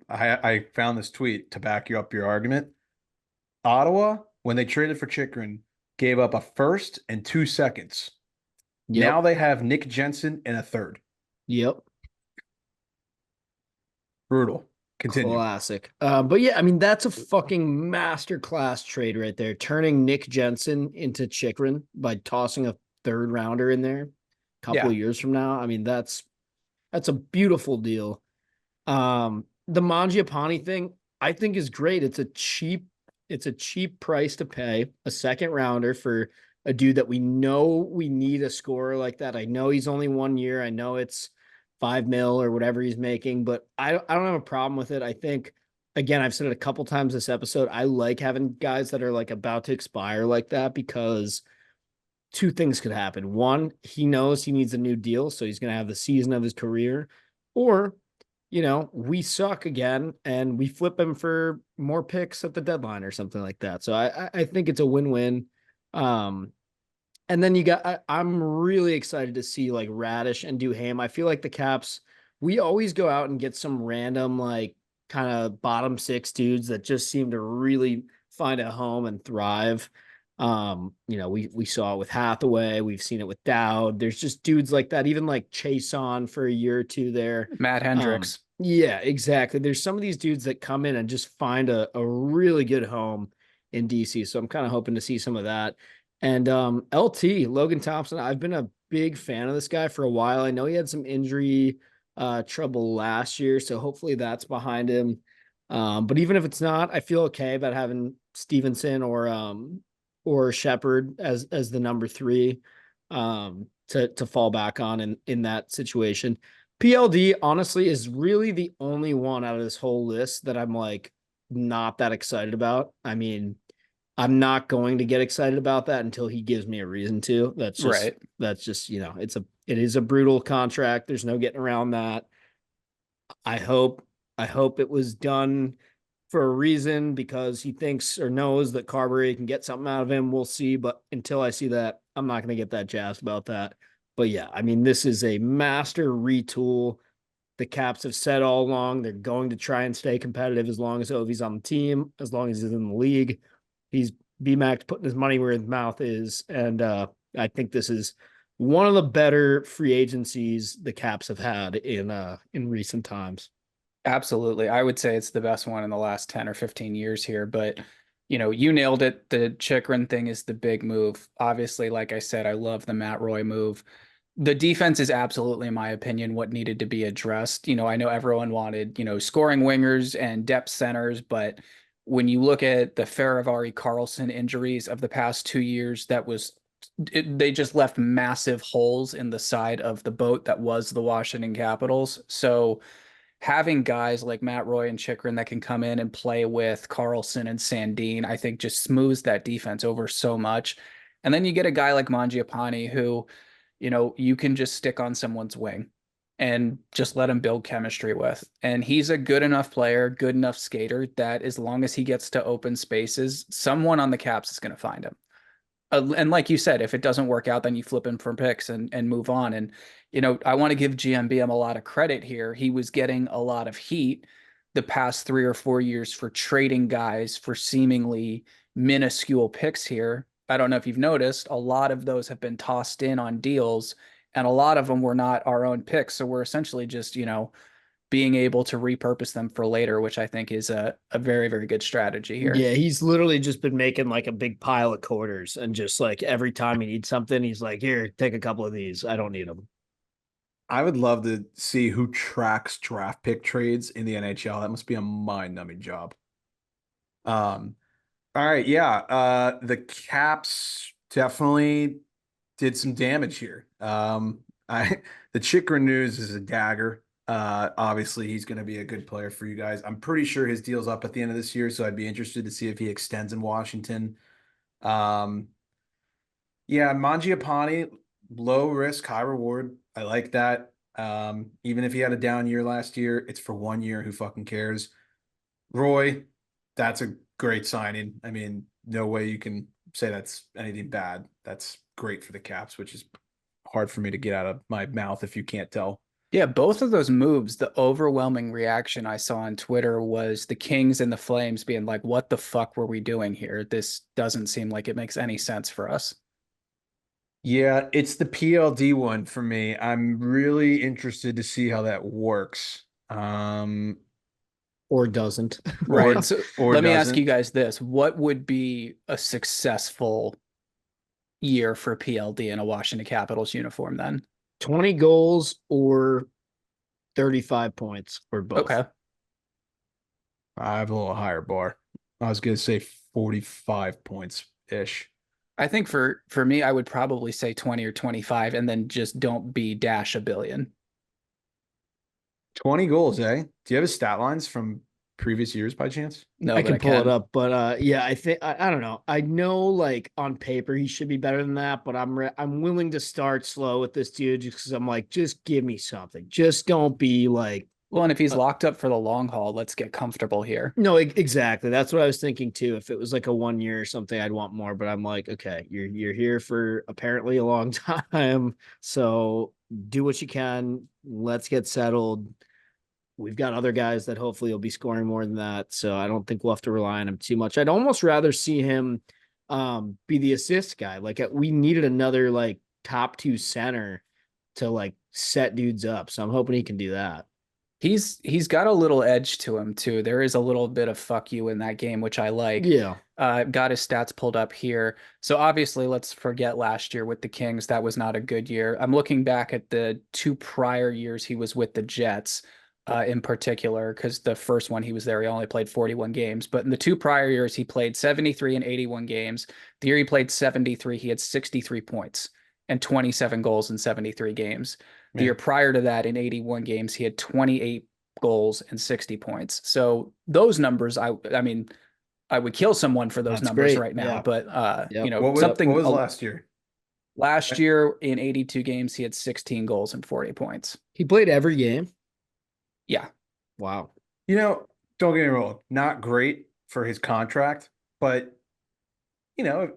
I found this tweet to back you up your argument. Ottawa, when they traded for Chikrin, gave up a first and 2 seconds. Yep. Now they have Nick Jensen and a third. Yep. Brutal. Continue. Classic. But yeah, I mean, that's a fucking masterclass trade right there. Turning Nick Jensen into Chikrin by tossing a third rounder in there a couple of years from now. I mean, that's a beautiful deal. The Mangiapane thing, I think is great. It's a cheap price to pay, a second rounder for a dude that we know we need a scorer like that. I know he's only 1 year. I know it's 5 mil or whatever he's making, but I don't have a problem with it. I think, again, I've said it a couple times this episode. I like having guys that are like about to expire like that because two things could happen. One, he knows he needs a new deal, so he's going to have the season of his career. Or, you know, we suck again and we flip him for more picks at the deadline or something like that. So I think it's a win-win. Um, and then I'm really excited to see like Radish and Duham. I feel like the Caps, we always go out and get some random, like kind of bottom six dudes that just seem to really find a home and thrive. You know, we saw it with Hathaway, we've seen it with Dowd. There's just dudes like that, even like Chase on for a year or two there. Matt Hendricks. Yeah, exactly. There's some of these dudes that come in and just find a really good home in DC. So I'm kind of hoping to see some of that. And LT, Logan Thompson, I've been a big fan of this guy for a while. I know he had some injury trouble last year, so hopefully that's behind him. But even if it's not, I feel okay about having Stevenson or Shepard as the number three to fall back on in that situation. PLD honestly is really the only one out of this whole list that I'm like not that excited about. I mean, I'm not going to get excited about that until he gives me a reason to. Right. That's just, you know, it is a brutal contract. There's no getting around that. I hope I hope it was done for a reason because he thinks or knows that Carberry can get something out of him. We'll see. But until I see that, I'm not going to get that jazzed about that. But yeah, I mean, this is a master retool. The Caps have said all along they're going to try and stay competitive as long as Ovi's on the team, as long as he's in the league. He's BMAC putting his money where his mouth is. And I think this is one of the better free agencies the Caps have had in recent times. Absolutely. I would say it's the best one in the last 10 or 15 years here, but you nailed it. The Chikrin thing is the big move. Obviously, like I said, I love the Matt Roy move. The defense is absolutely, in my opinion, what needed to be addressed. I know everyone wanted, scoring wingers and depth centers, but when you look at the Faravari Carlson injuries of the past 2 years, they just left massive holes in the side of the boat that was the Washington Capitals. So having guys like Matt Roy and Chikrin that can come in and play with Carlson and Sandin, I think just smooths that defense over so much. And then you get a guy like Mangiapane who, you can just stick on someone's wing and just let him build chemistry with. And he's a good enough player, good enough skater that as long as he gets to open spaces, someone on the Caps is going to find him. And like you said, if it doesn't work out, then you flip him from picks and move on. And, I want to give GMBM a lot of credit here. He was getting a lot of heat the past 3 or 4 years for trading guys for seemingly minuscule picks here. I don't know if you've noticed, a lot of those have been tossed in on deals, and a lot of them were not our own picks. So we're essentially just, being able to repurpose them for later, which I think is a very, very good strategy here. Yeah, he's literally just been making like a big pile of quarters and just like every time he needs something, he's like, here, take a couple of these. I don't need them. I would love to see who tracks draft pick trades in the NHL. That must be a mind-numbing job. All right, yeah. The Caps definitely did some damage here. I the Chikrin news is a dagger. Obviously he's going to be a good player for you guys. I'm pretty sure his deal's up at the end of this year, so I'd be interested to see if he extends in Washington. Um, yeah, Mangiapane, low risk, high reward. I like that. Even if he had a down year last year, it's for 1 year. Who fucking cares? Roy, that's a great signing. I mean, no way you can say that's anything bad. That's great for the Caps, which is hard for me to get out of my mouth if you can't tell. Yeah, both of those moves, the overwhelming reaction I saw on Twitter was the Kings and the Flames being like, what the fuck were we doing here? This doesn't seem like it makes any sense for us. Yeah, it's the PLD one for me. I'm really interested to see how that works. Or doesn't. Right. Or So or let me ask you doesn't. guys this. What would be a successful year for PLD in a Washington Capitals uniform then? 20 goals or 35 points or both. Okay. I have a little higher bar. I was gonna say 45 points ish. I think for me, I would probably say 20 or 25 and then just don't be dash a billion. 20 goals, eh? Do you have his stat lines from previous years by chance? No, I but can I pull it can. up, but yeah, I think I don't know. I know like on paper he should be better than that, but I'm willing to start slow with this dude just because I'm like, just give me something. Just don't be like, Well, and if he's uh, locked up for the long haul, let's get comfortable here. no, exactly. That's what I was thinking too. If it was like a 1 year or something, I'd want more. But I'm like, okay, you're here for apparently a long time, so do what you can. Let's get settled. We've got other guys that hopefully will be scoring more than that. So I don't think we'll have to rely on him too much. I'd almost rather see him be the assist guy. Like we needed another like top two center to like set dudes up. So I'm hoping he can do that. He's got a little edge to him too. There is a little bit of fuck you in that game, which I like. Yeah. Got his stats pulled up here. So obviously, let's forget last year with the Kings. That was not a good year. I'm looking back at the 2 prior years he was with the Jets, in particular, because the first one he was there, he only played 41 games. But in the 2 prior years, he played 73 and 81 games. The year he played 73, he had 63 points and 27 goals in 73 games. The Yeah. year prior to that, in 81 games, he had 28 goals and 60 points. So those numbers, I mean, I would kill someone for those That's numbers great. right now. Yeah. But Yep. What was last year? last year in 82 games, he had 16 goals and 40 points. He played every game. Yeah. Wow. You know, don't get me wrong, not great for his contract, but you know,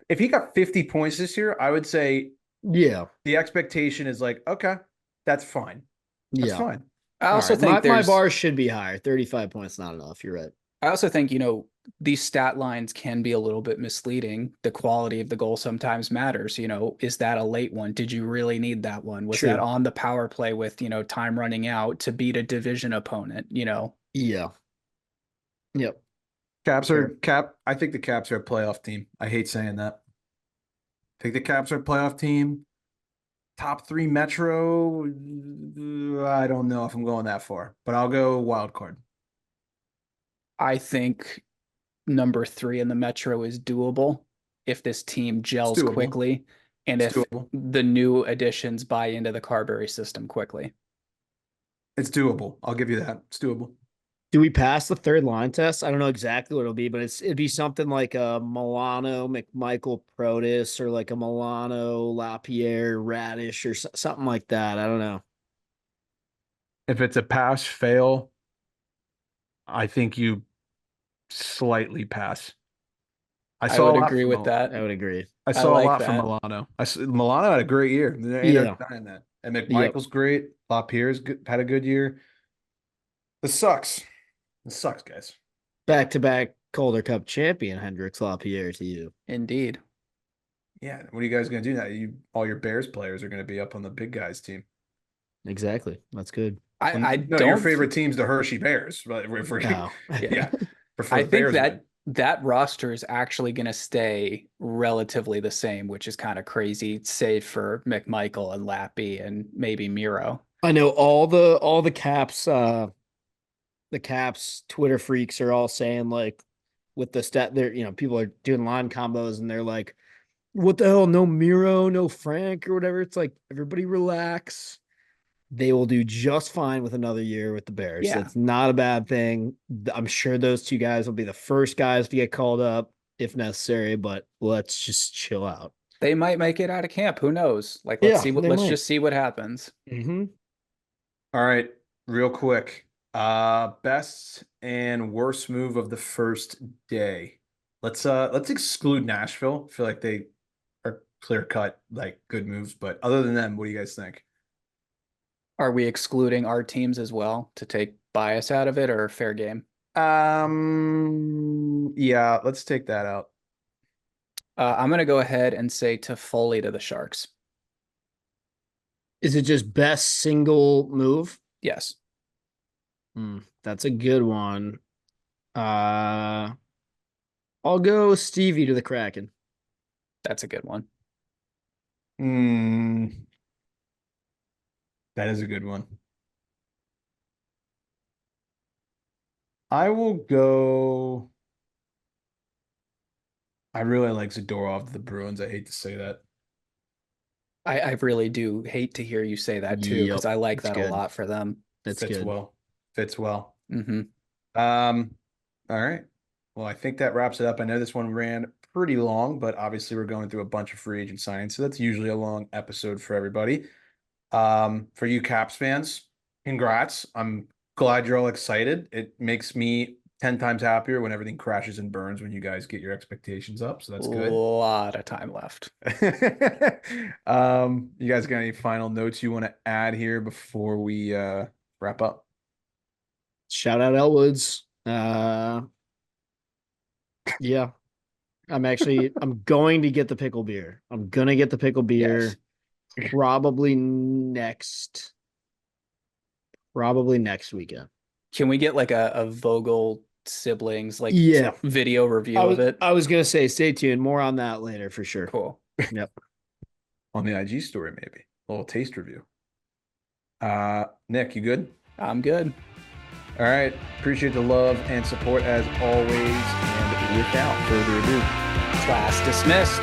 if he got 50 points this year, I would say Yeah. the expectation is like, okay, that's fine. That's Yeah. fine. I All also right. think My there's bar should be higher. 35 points, not enough. You're right. I also think, these stat lines can be a little bit misleading. The quality of the goal sometimes matters. Is that a late one? Did you really need that one? Was that True. on the power play with, time running out to beat a division opponent? Yeah. Yep. I think the Caps are a playoff team. I hate saying that. I think the Caps are a playoff team. Top three Metro. I don't know if I'm going that far, but I'll go wild card. I think number 3 in the Metro is doable if this team It's gels doable. quickly and It's if doable. the new additions buy into the Carberry system quickly. It's doable. I'll give you that. It's doable. Do we pass the third line test? I don't know exactly what it'll be, but it'd be something like a Milano McMichael Protus or like a Milano Lapierre Radish or something like that. I don't know. If it's a pass fail, I think you slightly pass. I I saw a would lot agree from with that. I would agree. I I saw a like lot from that. Milano. Milano had a great year. There ain't no Yeah. denying that. And Yep. McMichael's great. LaPierre's had a good year. This sucks. This sucks, guys. Back to back Calder Cup champion Hendrix Lapierre to you. Indeed. Yeah. What are you guys going to do now? All your Bears players are going to be up on the big guys team. Exactly. That's good. I No, your don't favorite team's the Hershey Bears. But if we're Oh. yeah, for I the think Bears that win. that roster is actually going to stay relatively the same, which is kind of crazy, save for McMichael and Lappy and maybe Miro. I know all the Caps Twitter freaks are all saying like with the stat there, people are doing line combos and they're like, what the hell? No Miro, no Frank or whatever. It's like everybody relax. They will do just fine with another year with the Bears. Yeah. It's not a bad thing. I'm sure those two guys will be the first guys to get called up if necessary, but let's just chill out. They might make it out of camp. Who knows? Like, Yeah, they let's might. just see what happens. Mm-hmm. All right, real quick. Best and worst move of the first day. Let's exclude Nashville. I feel like they are clear cut, like good moves, but other than them, what do you guys think? Are we excluding our teams as well to take bias out of it, or fair game? Yeah, let's take that out. I'm going to go ahead and say Toffoli to the Sharks. Is it just best single move? Yes. That's a good one. I'll go Stevie to the Kraken. That's a good one. That is a good one. I will go. I really like Zadorov to the Bruins. I hate to say that. I really do hate to hear you say that too, because Yep, I like it's that good. a lot for them. That's Fits good. well. Fits well. Mm-hmm. All right. Well, I think that wraps it up. I know this one ran pretty long, but obviously we're going through a bunch of free agent signings, so that's usually a long episode for everybody. For you Caps fans, congrats. I'm glad you're all excited. It makes me 10 times happier when everything crashes and burns when you guys get your expectations up, so that's A good. lot of time left. You guys got any final notes you want to add here before we wrap up? Shout out Elwoods. Yeah. I'm going to get the pickle beer. I'm gonna get the pickle beer Yes. probably next weekend. Can we get like a Vogel siblings like Yeah. video review of it? I was gonna say stay tuned. More on that later for sure. Cool. Yep. On the IG story, maybe. A little taste review. Nick, you good? I'm good. All right. Appreciate the love and support as always. And without further ado, Class dismissed.